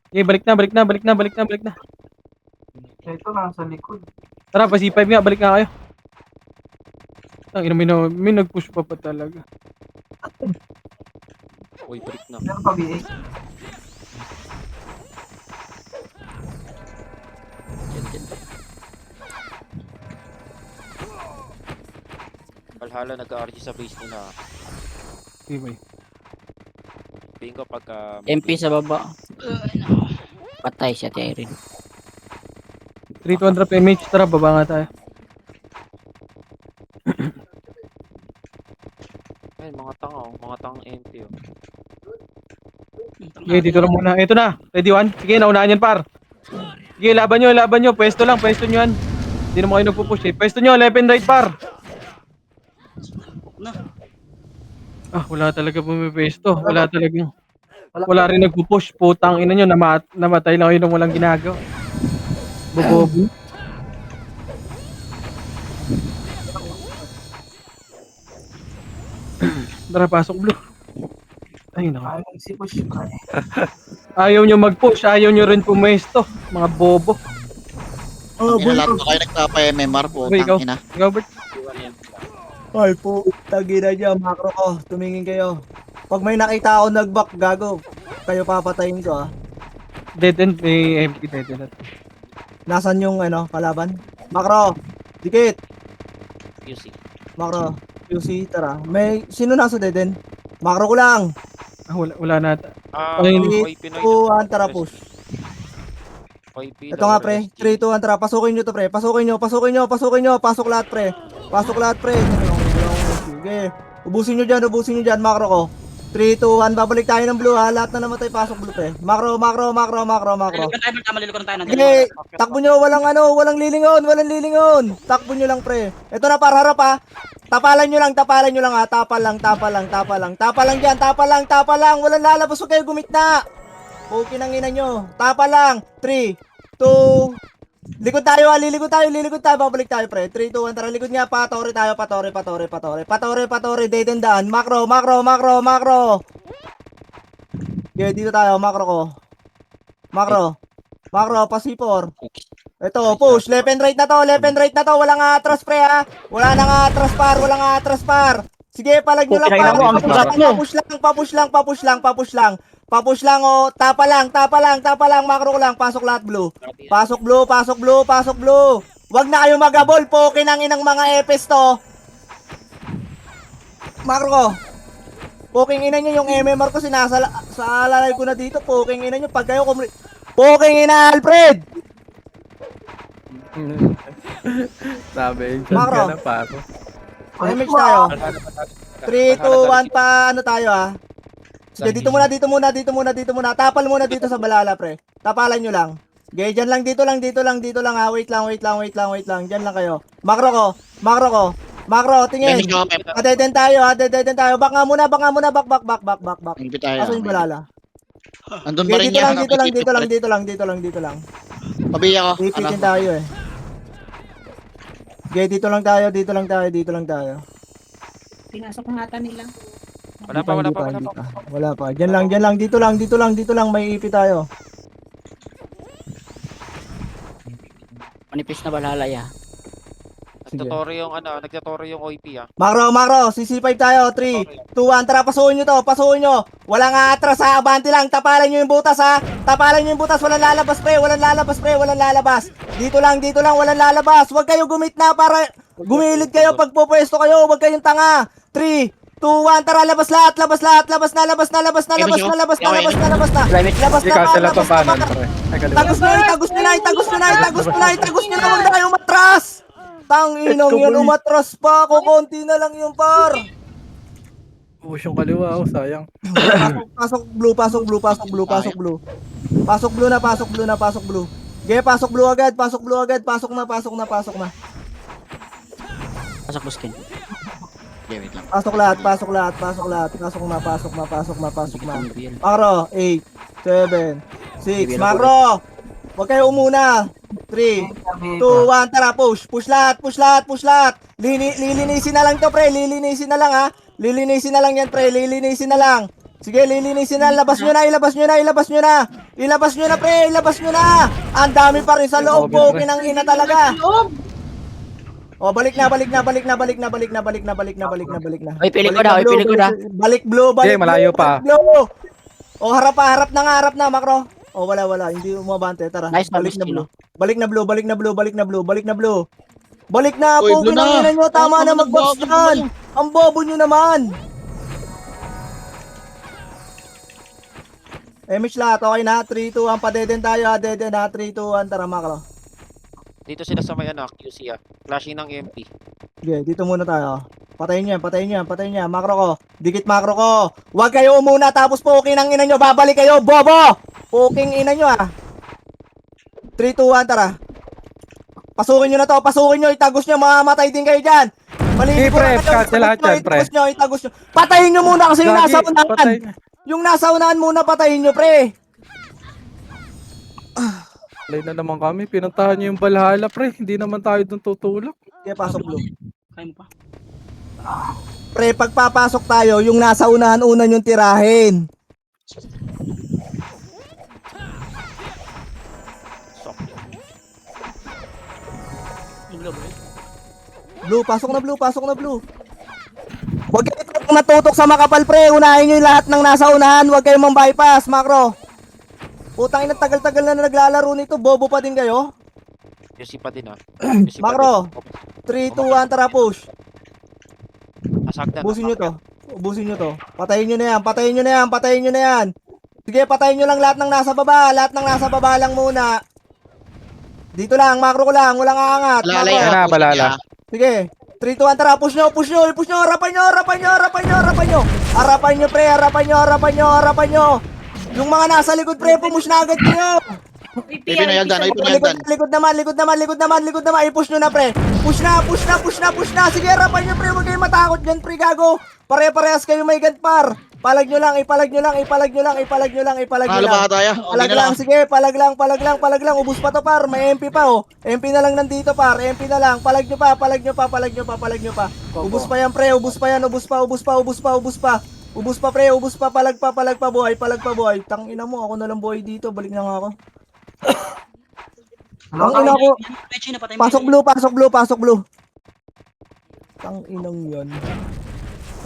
Okay, balik na. Ito nasa likod. Tara, pa C5 nga, balik nga kayo. Ang ina, may nag-push pa talaga. Uy, break na. Meron pa BA. Valhalla nag-RG sa base nila. Okay, bye. Tingin ko pagka... MP sa baba. Patay siya, Tyrin. 3,200 PMH, tara, baba nga tayo. Ay, mga tanga oh. Mga tanga MP oh. Okay, dito na muna. Ito na, ready one. Sige, naunahan yan, par. Sige, laban nyo. Pwesto lang, pwesto nyo yan. Hindi naman kayo nagpupush eh. Pwesto nyo, left and right, par. Na. Ah, wala talaga pumipwesto. Wala rin nagpupush. Putang ina nyo, namatay lang kayo nang walang ginagawa. Bobobo. Tara, pasok blue. Ay, naku. Ayaw magsipush pa eh. Ayaw nyo mag-push, ayaw nyo rin pumwesto. Mga bobo. Oh, Ina lahat na kayo nagpapa-MMR po. Okay, ikaw. Ina. Ikaw, Bert. Ay po, tagina niya, macro ko. Tumingin kayo. Pag may nakita ako nag-back, gago. Kayo papatayin ko ah. Dead end, may MP dead end. Nasaan yung kalaban? Macro! Dikit! QC. Macro, QC, tara. Sino nasa dead end? Macro ko lang! Ah, wala na ata. Ay, Ay, Pinoy. 2, 1, tara push. OIP Ito nga pre, 3, 2, 1, tara. Pasukin nyo to pre. Pasukin nyo. Pasok lahat pre. Sige. Ubusin nyo dyan, macro ko. 3, 2, 1, babalik tayo ng blue ha. Lahat na namatay, pasok blue pre. Macro. Maliligon tayo, Bert. Maliligon tayo. Sige, takbo nyo, walang lilingon. Takbo nyo lang pre. Ito na par, harap ha. Tapalan nyo lang ha. Tapal lang dyan, tapal lang. Walang lalabas, huwag kayo gumitna. Okay nang ina nyo. Tapal lang. 3, 2, likod tayo, babalik tayo pre. 3, 2, 1, tara, likod nga, patore tayo, patore, dedendaan. Macro. Okay, dito tayo, macro ko. Macro, pasipor. Ito, push, left and right na to, walang atras pre ha. Wala nang atras par. Sige, palag nyo lang par. Papush lang oh, tapa lang, macro ko lang, pasok lahat blue. Pasok blue. Wag na kayo magabol, poke nang inang mga epes to. Macro ko. Poking ina nyo yung MMR ko saalalay ko na dito, poking ina nyo pag kayo poking ina Alfred. Sabi, Macro. na paro. MX tayo. 3, 2, 1 pa tayo ah. Sige, dito muna. Tapal muna dito sa balala, pre. Tapalan nyo lang. Okay, dyan lang, dito lang ha. Wait lang. Dyan lang kayo. Macro ko. Macro, tingin. Adeden tayo. Back nga muna. Back. Hindi tayo. Aso yung balala. Andun ba Okay, rin yan? dito lang. Pabiya ko. Ipitin tayo eh. Okay, dito lang tayo. Pinasok ng ata nila. Wala pa. Diyan lang, dito lang, may ipi tayo. Manipis na Valhalla ya. Nagtotoro yung OIP ah. Macro, CC5 tayo. 3, 2, 1, tara, pasukin nyo. Walang atras ha, abante lang. Tapalan nyo yung butas ha. Walang lalabas pre. Dito lang, walang lalabas. Huwag kayo gumitna para gumilid kayo pag pupwesto kayo. Huwag kayong tanga. 3, 2, 1, tara, labas na. Labas na. Labas na. Tagos nyo na, huwag na kayo matras. Tanginang yan, umatras pa ako. Konti na lang yung par. Push yung kaliwa, oh, sayang. Pasok blue. Pasok blue na. Okay, pasok blue agad. Pasok na. Pasok buskin. Okay, wait lang. Pasok lahat. Pasok na. Macro, 8, 7, 6. Macro! Huwag kayo umuna. 3, 2, 1, tara, push. Push lahat. Lilinisin na lang to, pre. Lilinisin na lang yan, pre. Sige, lilinisin na. Ilabas nyo na, ilabas nyo na, ilabas nyo na. Ilabas nyo na, pre. Ilabas nyo na. Ang dami pa rin sa loob po. Kinang ina talaga. Oh, balik na. Balik na. Ay, piling ko na, Balik blue, balik Hindi, malayo blue, pa. balik blue. Oh, harap na, Makro. Oh, wala. Hindi umabante. Tara, Nice, balik na Agustino. blue. Balik na blue. Balik na Uy, po, blue na. kinang ina nyo. Tama na mag-box dyan. Ang bobo nyo naman. Mitch lahat, okay na? 3, 2, 1, padeden tayo ha, deden ha, 3, 2, 1, tara Makro. Dito sila sa may ano, QC ah. Flashing ng MP. Sige, dito muna tayo. Patayin niya, Makro ko. Dikit Makro ko. Huwag kayo umuna, tapos puking ang ina nyo, babalik kayo, bobo! Puking ina nyo ha. 3, 2, 1, tara. Pasukin nyo na to, itagos nyo, mamamatay din kayo dyan. Malinis ko Pre, cancel lahat yan, pre. itagos nyo. Patayin nyo muna kasi yung nasa Gagi, unahan. patay na. Yung nasa unahan muna, patayin nyo, pre. Alay na naman kami. Pinuntahan niyo yung Valhalla, pre. Hindi naman tayo doon tutulak. Kaya pasok blue. Kaya mo pa. Pre, pagpapasok tayo, yung nasa unahan-unan yung tirahin. Yung globe, eh. Blue, pasok na blue. Huwag kayo natutok sa makapal, pre. Unahin nyo yung lahat ng nasa unahan. Huwag kayong mang-bypass, Makro. Putang ina, tagal-tagal na naglalaro nito. Bobo pa din kayo. QC pa din ah. QC pa Makro. din. 3, 2, 1, tara push. Asagdan. Ubusin nyo to. Patayin nyo na yan. Sige, patayin nyo lang lahat ng nasa baba. Lahat ng nasa baba lang muna. Dito lang, Makro ko lang. Walang aangat. Alalay Makro. Ayan na, balala. Sige. 3, 2, 1, tara. Push nyo. Harapan nyo, pre. Harapan nyo. Yung mga nasa likod, pre, pumush na agad nyo. Uy, May pinayagdan, ay pinayagdan. Likod naman. I-push nyo na, pre. Push na. Sige, harapan nyo, pre. Huwag kayong matakot dyan, pre, gago. Pare-parehas kayo may ganpar. Ipalag nyo lang. Mahalo ba tayo? Palag lang, sige, palag lang. Ubus pa to, par. May MP pa, oh. MP na lang nandito, par. MP na lang. Palag nyo pa. Ubus pa yan, pre. Ubus pa. Ubus pa, pre. Palag pa, buhay. Tang ina mo, ako na lang buhay dito. Balik na nga ako. Tang ina ko. Mechi na patay. Pasok blue. Tang inang yan.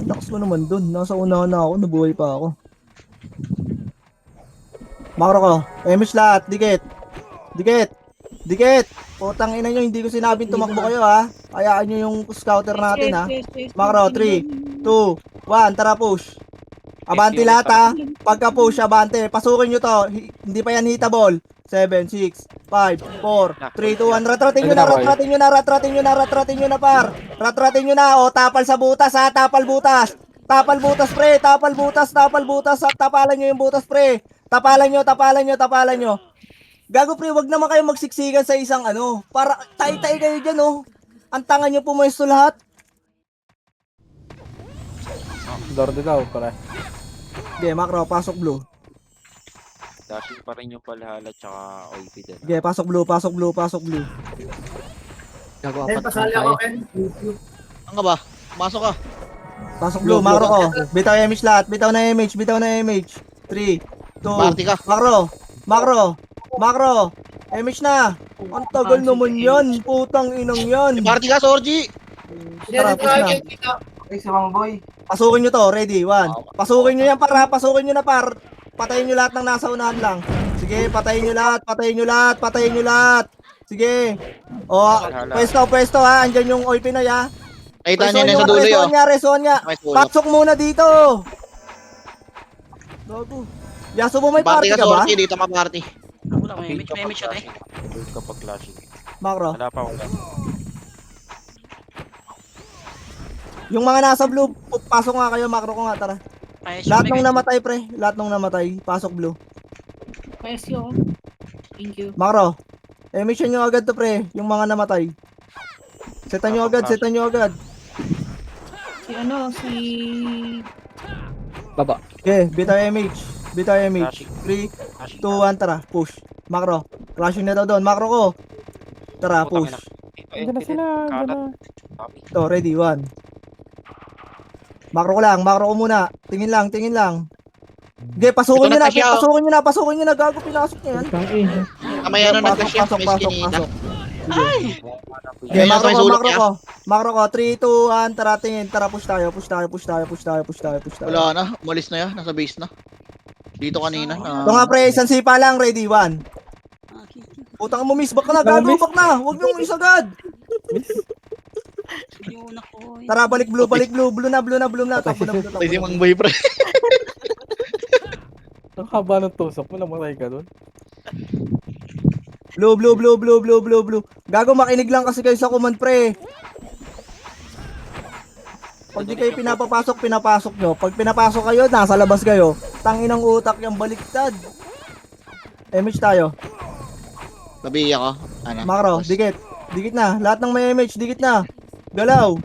Ang lakas mo naman dun. Nasa unahan na ako, nabuhay pa ako. Makro ko. Emish lahat. Dikit. Putang ina nyo, hindi ko sinabing tumakbo kayo ha. Hayaan nyo yung scouter natin ha. Makro, 3, 2, 1, tara push. Abante lahat ha. Pagka push, abante. Pasukin nyo to. Hindi pa yan hitable. 7, 6, 5, 4, 3, 2, 1. Ratratin nyo na, par. Ratratin nyo na. O, tapal sa butas ha. Tapal butas, pre. Tapal butas. Tapalan nyo yung butas, pre. Tapalan nyo. Gago, pre. Wag naman kayo magsiksikan sa isang ano. Para tay-tay kayo dyan, oh. Ang tanga nyo pumuesto lahat. Lorde daw, pare. Okay, Makro. Pasok blue. Dashing pa rin yung Valhalla tsaka OIP din. Okay, pasok blue. Gagawa Ken, pa pasali ako, Ken. Ang ka ba? Masok ka. Pasok blue, Makro ko. Bitaw image lahat. Bitaw na image. 3, 2, Party ka. Makro. Image na. Ang tagal naman yan. Putang inang yan. Party ka, Sorgi. Tara, push na. Ay, si Mang Boy. Pasukin nyo to. Ready? 1. Pasukin nyo yan, par. Patayin nyo lahat ng nasa unahan lang. Sige, patayin nyo lahat. Sige. O, pwesto ha. Andyan yung Oy Pinoy ha. Nakita niyo na sa dulo yun. Resuan niya. May dulo. Pasok muna dito. Gago. Yasubo, may Party party ka, ka ba? Sorgi. Dito ka party. Wala, may mechi na, eh. Build kapag flashing. Makro. Wala pa wala. Yung mga nasa blue, pasok nga kayo. Makro ko nga, tara. Ay, Lahat may nung namatay, pre. Pasok blue. Question. Thank you. Makro. Emission nyo agad to, pre. Yung mga namatay. Setan nyo agad. Si baba. Okay, bitaw image. 3, 2, 1, tara. Push. Makro. Flashing na daw doon. Makro ko. Tara, push. Diyan na sila. To, ready, 1. Makro ko muna. Tingin lang. Sige, pasukin Ito nyo na, na, Tasha. pasukin nyo na, gago, pinasok nyo yan. May ano nag-flash yan, may skinita. Sige, Ayun, makro may ko, sulok makro niya. ko. Makro ko, 3, 2, 1, tara, tingin, tara, push tayo. Wala na, umalis na yan, nasa base na. Dito kanina. Ito nga, pre, isang sipa lang, ready, 1. Putang mo, miss, back na, gago, back na. Huwag nyo isagad. Yun ako. Tara, balik blue, blue na, takbo na, Tay si Mang Boy, pre. Ang haba ng tusok mo, namatay ka doon. Blue. Gago, makinig lang kasi kayo sa command, pre. Pag di kayo pinapasok nyo. Pag pinapasok kayo, nasa labas kayo. Tanginang utak yung baliktad. MH tayo. Tabi ako. Ano? Makro, dikit. Dikit na. Lahat ng may MH, dikit na. Galaw.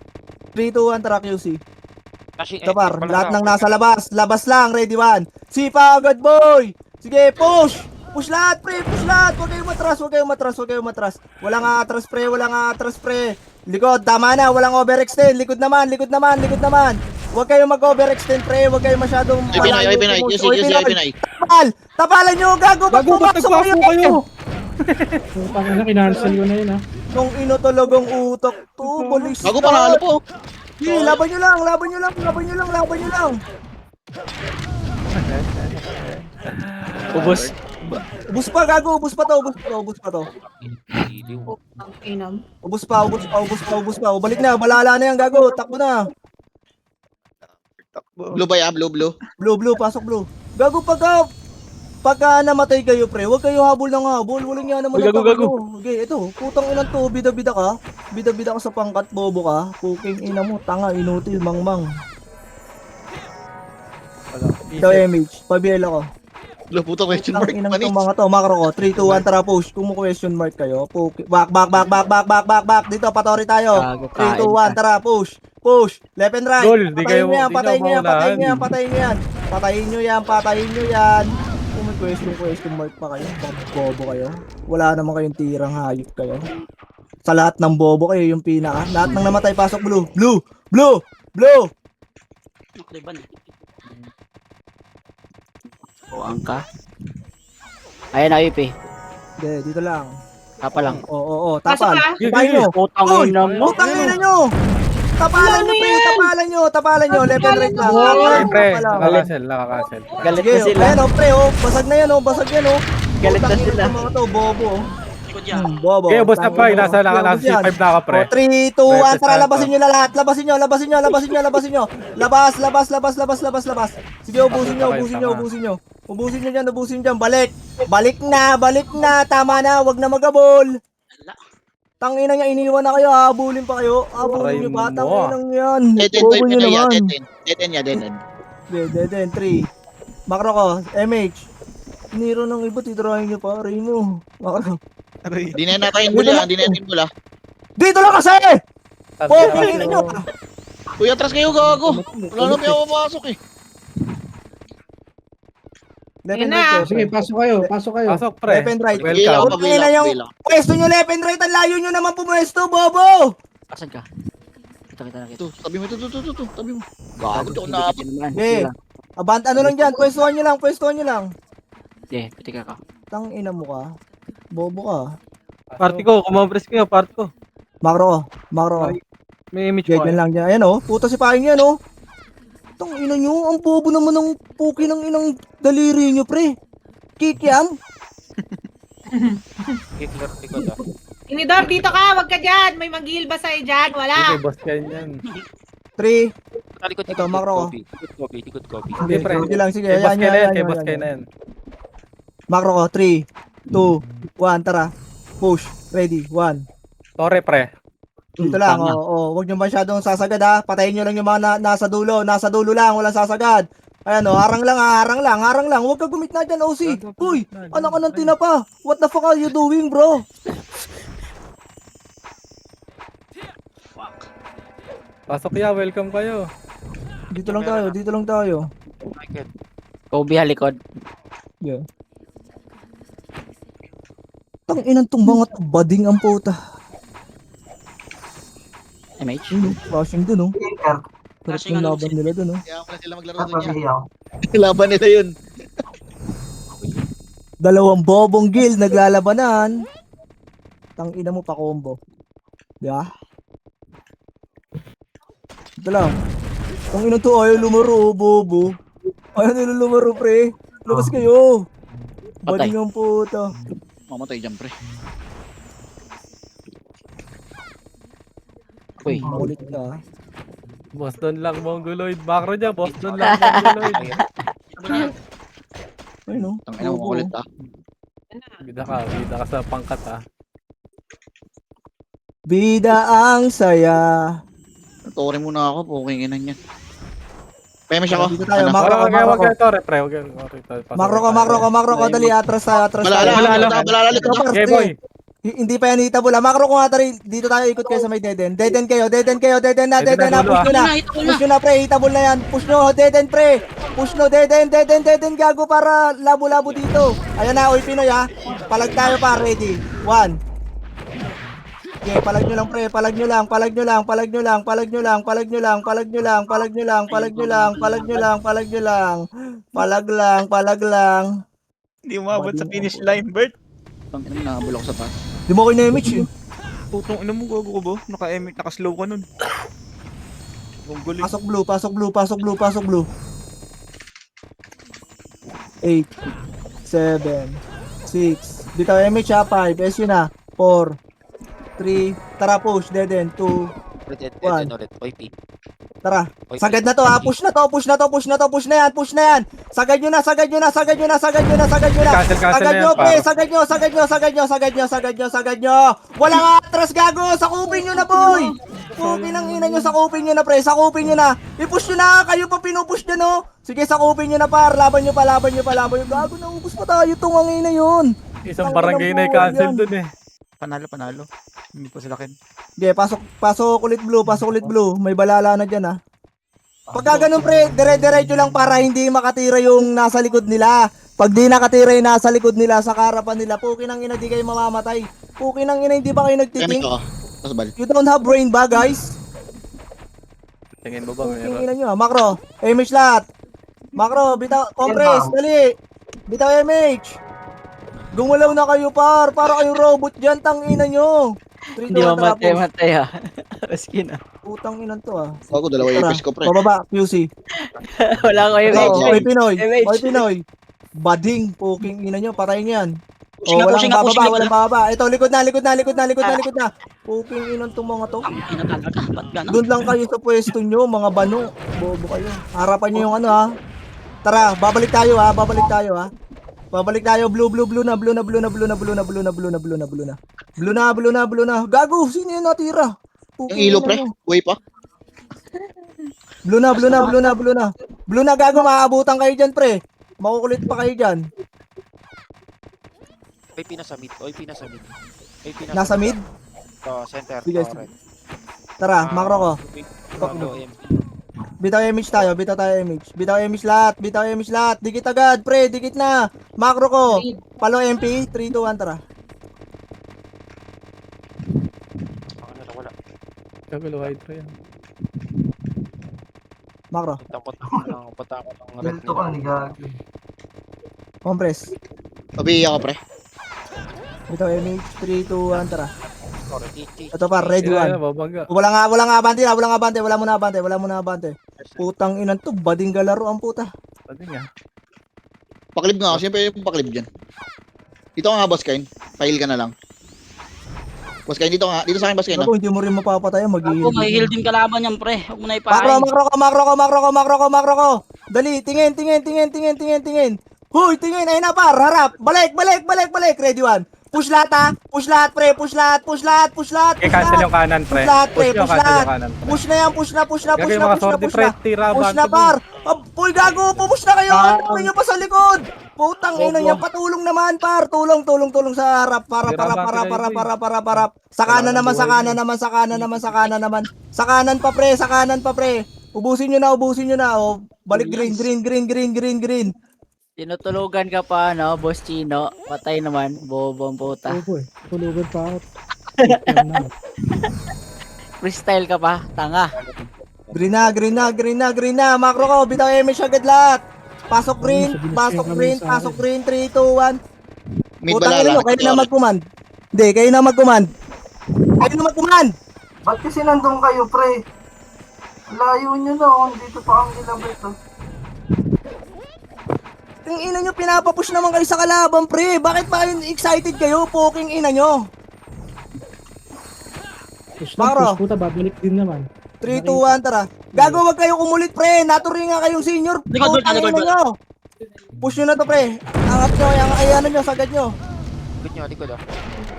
3, 2, 1, tara QC. Tapar, lahat ng nasa labas. Labas lang, ready 1. Sipa agad, boy. Sige, push. Push lahat, pre. Push lahat. Huwag kayong matras. Walang atras, pre. Likod, tama na. Walang overextend. Likod naman. Huwag kayong mag-overextend, pre. Huwag kayong masyadong Ay, Pinay. QC, Pinay. Tapalan nyo, gago. Ba't Pumasok nagpapo kayo? Putang ina, kinancel ko na yun ha. Nung ino talagang utak to. Baliktad. Bago panalo po. Sige, laban nyo lang. Ubos. Ubus pa, gago. Ubus pa to. Ang inam. Ubus pa. Balik na, balala na yan, gago. Takbo na. Blue ba yan? Blue. Blue, pasok blue. Gago, pagka namatay kayo, pre, huwag kayo habol ng habol. Walang yan naman. Gago. Okay, ito. Putang inan to. Bida-bida ka. Bida-bida ka sa pangkat, bobo ka. Puking ina mo, tanga, inutil, mangmang. Ito, MH. Pabiel ako. Blue, puto question mark. Ang inang Manis. itong mga to, makro ko. 3, 2, 1, tara push. Kung mo question mark kayo, back. Dito, patori tayo. Gago, 3, 2, kain 1, tara push. Left and right. Gol, di kayo- di Patayin nyo maunahan. nyo yan. Kung may question mark pa kayo, bobo kayo. Wala naman kayong tirang hayop kayo. Sa lahat ng bobo kayo yung pinaka. Lahat ng namatay, pasok blue. Nakliban eh. Buang ka. Ayan na, IP. Hindi, dito lang. Tapa lang. Oo, Pasok tapal. ka? Tapayin nyo. Putang Uy, ina mo. Putang ina nyo! Tapalan nyo, pre! Tapalan nyo! Left and right lang. Ay, pre, Tapalan. nakakancel. Galit Sige, na sila. ayan o, pre, oh. Basag na yan, oh. Basag yan, oh. Galit na Putang ina sila. ng mga to, bobo. Likod yan. Bobo. Okay, ubos na pa. Nasa Ubos yan. C5 na ako, pre. 3, 2, 1, tara, labasin nyo na lahat. Labasin nyo. Labas. Sige, ubusin nyo. Ubusin dyan. Balik na. Tama na, wag na magabol. Tangina niya, iniwan na kayo, habulin pa kayo. Habulin nyo ba? Aray mo. Tanginang yan. Dead Bobo nyo naman. end. Dead end. 3. Makro ko, MH. Niro ng iba, titirahin nyo pa. Aray mo. Makro. Di na natin mula. Dito lang kasi! Pogin nyo! Uy, atras kayo, gago. Wala na pa ako papasok eh. Left Yun and na. right kayo. Sige, pasok kayo. Pasok, pre. Left and right. Welcome. Putangin na yung pwesto nyo left and right. Ang layo nyo naman pumwesto, bobo! Asan ka? Kita. Ito, tabi mo ito. Tabi mo. Gago, di ako naabot. Eh, ano lang dyan, pwestuhan nyo lang. Eh, piti ka. Tang ina mo ka. Bobo ka. Party ko, kumapres kayo, party ko. Makro ko. May image ko. Ganyan lang dyan. Ayan oh, puta si paing yan oh. Tang ina nyo, ang bobo naman ng puki ng inang daliri nyo, pre. Kikiam. Kikler likod ah. Inidor, dito ka. Wag ka dyan. May mag-heal ba sa'yo dyan? Wala. Okay, boss kayo yan. 3. Talikod Ito, makro. Tikod Kobe. Hindi, pre. Sige lang, sige. Kay boss kayo na yan, Ayan. kay boss kayo na yan. Makro ko, 3, 2, 1, tara. Push. Ready, 1. Sorry, pre. Dito lang, wag nyo masyadong sasagad ha. Patayin nyo lang yung mga nasa dulo lang, walang sasagad. Ayan o, harang lang. Huwag ka gumit na dyan, OC. Uy, anak ka ng tinapa. What the fuck are you doing, bro? Pasok ya, welcome kayo. Dito lang tayo. Michael. Kobe halikod. Yeah. Tang inang tong mga bading ang puta. MH. Flashing dun, oh. Flashing Yung ano, laban nila dun, oh. Kaya pala sila maglaro doon yan. Laban nila yun. Dalawang bobong guild naglalabanan. Tang ina mo pa combo. Di ba? Ito lang. Tang ina to ayaw lumaro, bobo. Ayaw nila lumaro, pre. Labas kayo. Patay. Bading ang puta. Mamatay dyan, pre. Uy. Makulit ka. Boston lang, Mongoloid. Macro niya, Boston lang, Mongoloid. Ay no. Tangina mo kulit ah. Bida ka sa pangkat ah. Bida ang saya. Tore muna ako, puking ina niyan. Pemish ako. Dito tayo, Ano? Macro ka, macro ka. Tore, pre. Macro ka. Dali, atras tayo. Balala, likod na. Okay, boy. Hindi pa yan hitable. Macro ko nga tari. Dito tayo ikot kayo sa may deden. Deden kayo. Deden na. Deden na, Push nyo na. Push nyo na, pre. Hitable na yan. Push nyo. Deden, pre. Push nyo. Deden. Gago para labo-labo dito. Ayan na. Uy, Pinoy ha. Palag tayo pa. Ready. 1. Okay, palag nyo lang, pre. Palag nyo lang. Palag lang. Hindi umabot sa finish line, Bert. Tangina mo, nakabulok sa pass. Di mo ko na-image eh. Putong ina mo, gago ko ba? Naka-slow ka nun. Ang guling. Pasok blue. 8, 7, 6. Dito MH ha, 5. S yun na. 4, 3. Tara, push. Deden. 2. Ulit, One. ulit. OP. Tara. OP. Sagad na to ha. Push na yan. Sagad nyo na. Cancel na yan, Pre. paro. Sagad nyo. Walang atras, gago. Sakupin nyo na, boy. Pukin ang ina nyo. Sakupin nyo na, pre. I-push nyo na. Kayo pa pinupush dyan, no. Sige, sakupin nyo na, par. Laban nyo pa. Gago, naubos pa tayo. Tungangin na yun. Isang barangay na i-cancel dun eh. Panalo. Hindi pa sila kin. Okay, pasok ulit blue. May balala na dyan, ha. Pagka ganun, pre, dire-diretso lang para hindi makatira yung nasa likod nila. Pag di nakatira yung nasa likod nila, sa karapan nila, pukin ang ina, di kayo mamamatay. Pukin ang ina, hindi ba kayo Pemish nagtiting? ako. Tapos bal. You don't have brain ba, guys? Tingin mo ba Puking meron? ina nyo, ha. Macro, MH lahat. Macro, bitaw, compress, dali. Bitaw MH. Gumalaw na kayo, par. Para kayo robot dyan, tang ina nyo. 3, 2, Hindi 1, tara, push. mamatay ha. Maski na. Putang inan to, ha. Gago, dalawa Tara, ipis ko, pre. bababa, QC. Wala ko yung Oh, MH. Oy Pinoy. Bading, puking ina nyo, patayin yan. Pushing nga, Walang bababa. Ito, likod na. Puking inan tong mga to. Ang ina talaga. Ba't gano'n? Doon lang kayo sa pwesto nyo, mga bano. Bobo kayo. Harapan nyo yung ano, ha. Tara, babalik tayo, ha. Blue na. Gago, sino yung natira? Yung ilo, pre. Buhay pa. Blue na. Blue na, gago, maaabutan kayo dyan, pre. Makukulit pa kayo dyan. OP nasa mid. Nasa mid? Center. Sige, to sige. right. Tara, macro ko. Macro, OM. Bitaw image tayo. Bitaw image lahat. Dikit agad, pre. Dikit na. Macro ko. Palo MP. 3, 2, 1, tara. Wala. Kabilo hydro yan. Macro. Punta ako ng red Ganito ka, ni Gagi. Compress. Pabiya ako, pre. Bitaw image. 3, 2, 1, tara. Sorry, TT. Ito pa, red Ayan, 1. babangga. Wala nga abante. Wala mo na abante. Putang inan to. Bading galaro ang puta. Pwede nga. Paklib nga ako. Siyempre yung paklib dyan. Dito ka nga, Boss Kain. File ka na lang. Boss Kain, dito sa akin, Boss Kain. Ako, hindi mo rin mapapatay. Ako, Mag-i-heal. may heal din kalaban yan, pre. Huwag mo na ipahain. Macro ko. Dali, tingin. Huy, tingin. Ayun na, par. Harap. Balik. Ready 1. Push lahat, pre. Push lahat. I-cancel yung kanan, pre. Push lahat. Kanan, pre. Push na yan. Gagawin yung mga sortie, pre. Tira, Push na, bante mo. par. Puy, gago. Push na kayo. Ano nyo pa sa likod? Putang ina niya. Patulong naman, par. Tulong sa harap. Para. Sa kanan naman. Sa kanan pa, pre. Ubusin nyo na. Oh, balik green. Tinutulugan ka pa, no, Boss Chino. Patay naman. Bobong puta. Opo eh. Tulugan pa ako. Freestyle ka pa. Tanga. Green na. Macro ko. Bitaw image agad lahat. Pasok green. 3, 2, 1. Mid Putang ina balala. nyo, kayo na mag-command. Hindi, kayo na mag-command. Kayo na mag-command. Ba't kasi nandun kayo, pre? Layo nyo na, oh. Dito pa ang ilabit, oh. Yung ina nyo, pinapapush naman kayo sa kalaban, pre. Bakit ba kayo excited kayo? Poking ina nyo. Push lang, Maro. push puta, babalik din naman. 3, 2, 1, tara. Gago, wag kayo kumulit, pre. Naturing nga kayong senior. Likod, Putang likod, ina likod. nyo. Push nyo na to, pre. Angat nyo, ano nyo, sagad nyo. Likod nyo, likod ah.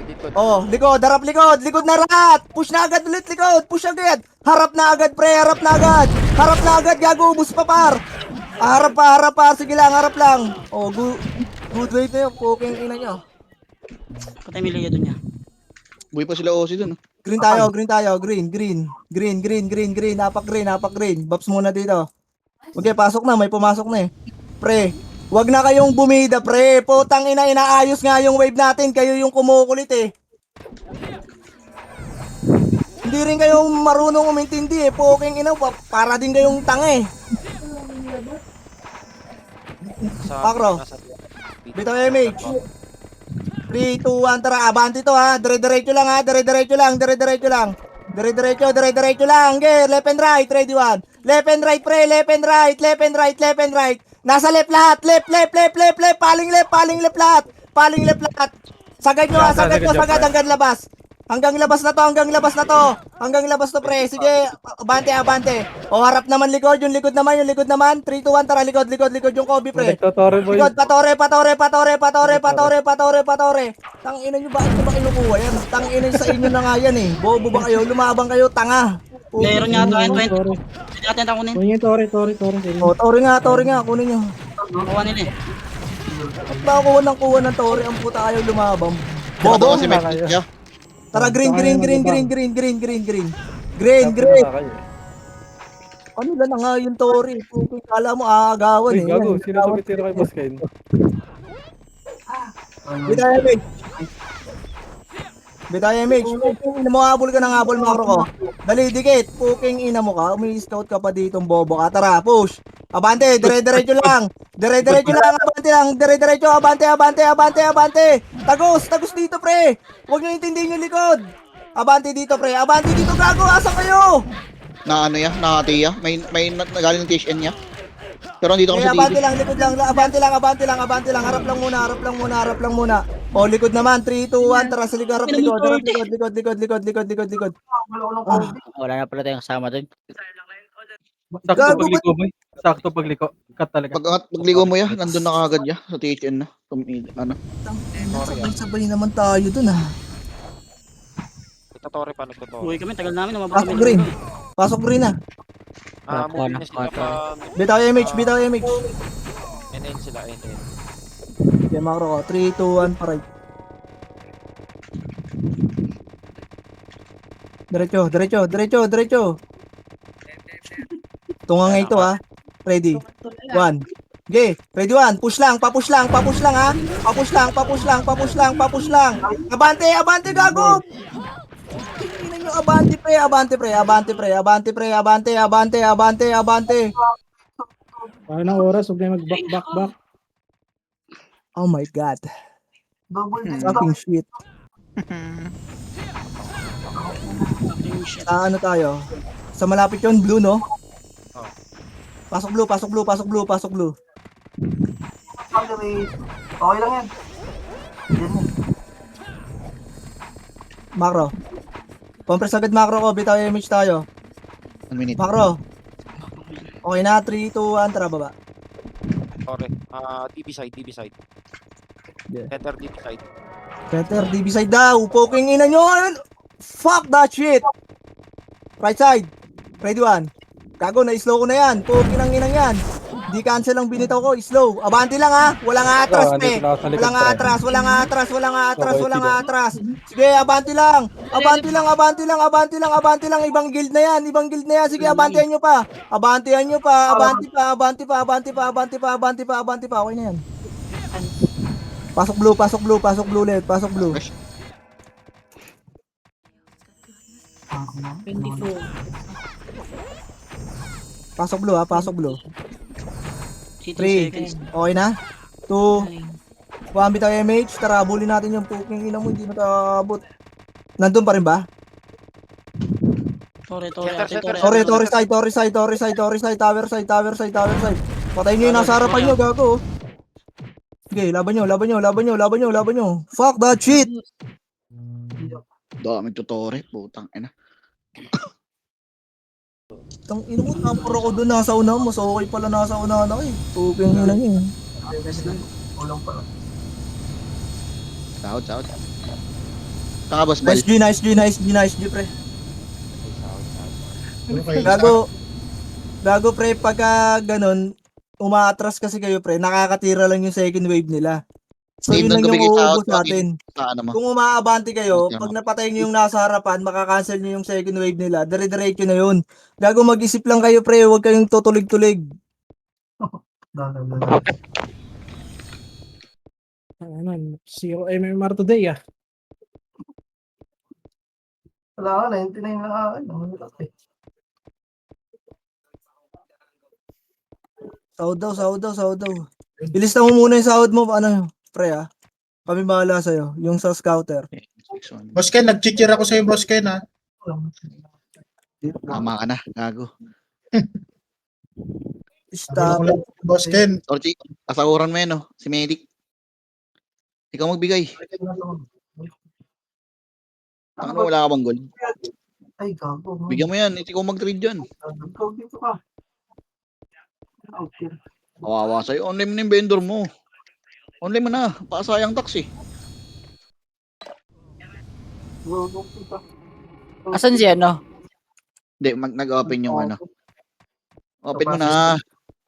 Likod. Oh, likod, harap likod. Likod na rat. Push na agad ulit, likod. Push agad. Harap na agad, pre. Harap na agad. Harap na agad, gago. Ubus pa, par. Harap pa. Sige lang, harap lang. Oh, good wait na yun. Poking ina nyo. Patay may Leo dun niya. Buhay pa sila Osi dun. Green tayo. Green. Apak green. Baps muna dito. Okay, pasok na. May pumasok na eh. Pre, wag na kayong bumida, pre. Putang ina, inaayos nga yung wave natin. Kayo yung kumukulit eh. Hindi rin kayong marunong umintindi eh. Poking ina, para din kayong tanga eh. Sa Pakro. Bitaw MH. 3, 2, 1, tara. Abante to ha. Dire-diretso lang ha. Dire-diretso lang. Dire-diretso lang. Okay, left and right. Ready, 1. Left and right, pre. Left and right. Nasa left lahat. Left. Paling left lahat. Sagad nyo ha. Sagad hanggang labas na to. Pre. Sige, abante. O, harap naman likod. Yung likod naman. 3, 2, 1, tara. Likod yung Kobe, pre. Nagtotore boy. Likod, patore. Tangina nyo, bakit nyo ba kinukuha yan? Tangina sa inyo na nga yan eh. Bobo ba kayo? Lumabang kayo, tanga. Meron nga to, 20. Tore. Hindi natin takunin. Kunin yung tore. O, tore nga, kunin nyo. Nakuha nila eh. Ba't ba kuha ng tore? Ang puta kayo lumabang. Bobo Bobo. kasi may pit niya. Tara, green. Ano lang na nga yung tore? Puto, kala mo aagawan Uy, eh. gago. Yan. Sino tumitira kay Boss Ken? Bitay MH. Ina mo, habol ka ng habol, makro ko. Dali, dikit. Puking ina mo ka. Umi-scout ka pa ditong bobo ka. Tara, push. Abante, dire-diretso lang. Abante. Tagos dito, pre. Huwag nyo intindihin yung likod. Abante dito, pre. Abante dito, gago. Asa kayo? Na ano ya, na tiya. May nagaling ng THN niya. Pero andito ako Okay, sa abante TV. lang, likod lang. Abante lang. Harap lang muna. O, likod naman. 3, 2, 1. Tara, sa likod. Likod. Wala na pala tayong kasama dun. Sakto pagliko. Cut talaga. Pagligo mo ya, nandun na kagad ya sa THN na. Ano? Sabay naman tayo dun ah. Nagtotore pa. Uwi kami, tagal namin. Umabot Pasok kami. green. Pasok green na. Move na sila pa. Bitaw MH. NN sila, NN. Okay, makro ko. 3, 2, 1, paray. Diretso. Tunga nga ito ha. Ready. 1. Okay, ready 1. Push lang ha. Papush lang ha. Abante, gago. Tingnan nyo, abante. Paano ng oras, huwag na mag-back. Oh my god. Double Fucking shit. Sa ano tayo? Sa malapit yun, blue, no? Pasok blue. Okay lang yan. Macro. Compress agad macro ko, bitaw image tayo. 1 minute. Macro. Okay na, 3, 2, 1, tara baba. Tore. DB side. Yeah. Center DB side. Center, DB side daw. Poking ina nyo. Fuck that shit. Right side. Ready 1. Gago, na-slow ko na yan. Poking ang inang yan. Di cancel ang binitaw ko. Slow. Abante lang ha. Walang atras, pe. Walang atras. Sige, abante lang. Ibang guild na yan. Sige, abantehan nyo pa. Abante pa. Okay na yan. Pasok blue ulit. Pasok blue. 24. Pasok blue. 18 3. seconds. Okay na? 2, Pambi tayo MH, tara, bulin natin yung puking ina mo, hindi nakaabot. Nandun pa rin ba? Tore, Center, Torre side, tower side. Patayin nyo yung nasa harapan nyo, gago. Okay, laban nyo. Fuck that shit! Dami tutore, putang ina. Tang ina mo, tapor ako doon nasa una mo, so okay pala nasa una na eh. Puking ina nyo. Ulang pala. Sahod. Saan ka, boss Bal? Nice G, pre. Gago pre, pagka ganun, umaatras kasi kayo pre, nakakatira lang yung second wave nila. So Team yun lang nang yung gumigay sa uubos natin. Sa ano mo? Kung umaabanti kayo, Okay, pag napatay nyo yung nasa harapan, makakancel nyo yung second wave nila, dire-diretso na yun. Gago, mag-isip lang kayo pre, huwag kayong tutulig-tulig. Dala. Ano, 0 MMR today ah. Wala ka, 99 lang akin. Ang laki. Sahod daw. Ilista mo muna yung sahod mo, ano, pre ah. Kami bahala sa'yo, yung sa scouter. Boss Ken, nag-cheer ako sa'yo, Boss Ken, ha? Tama ka na, gago. Stop. Boss Ken. Torchi, kasaguran mo yan, no? Si Medic. Ikaw magbigay. Ano, wala ka bang gold? Ay, gago. Bigyan mo yan, ikaw mag-trade dyan. Ikaw dito ka. Okay. Kawawa sa'yo, online mo na yung vendor mo. Online mo na, pasayang tax eh. Asan si ano? Hindi, nag-open yung ano. Open mo na.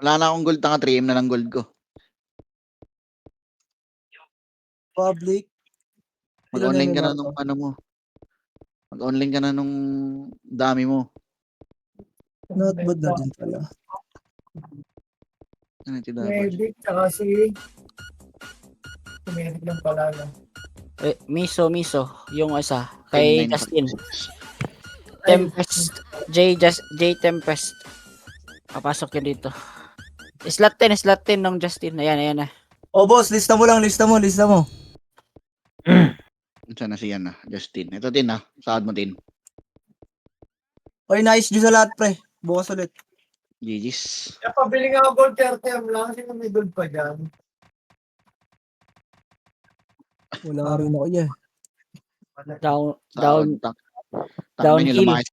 Wala na akong gold, tanga 3M na lang gold ko. Public. Mag-online ka na nung ano mo. Mag-online ka na nung dami mo. Not bad na din pala. Ano ito dapat? Medic, tsaka si... Medic lang pala. No? Miso. Yung isa. Kay 10-9 Justin. Tempest. J Tempest. Papasok yun dito. Slot 10 ng Justin. Ayan na. Oh boss, lista mo. Saan na siya na? Justin. Ito din ha. Saad mo din. Oy, nice Diyos sa lahat pre. Bukas ulit. GG's. Kaya pabili nga ako gold 30 lang kasi may gold pa dyan. Wala rin ako yan. Down Down kill. lumaki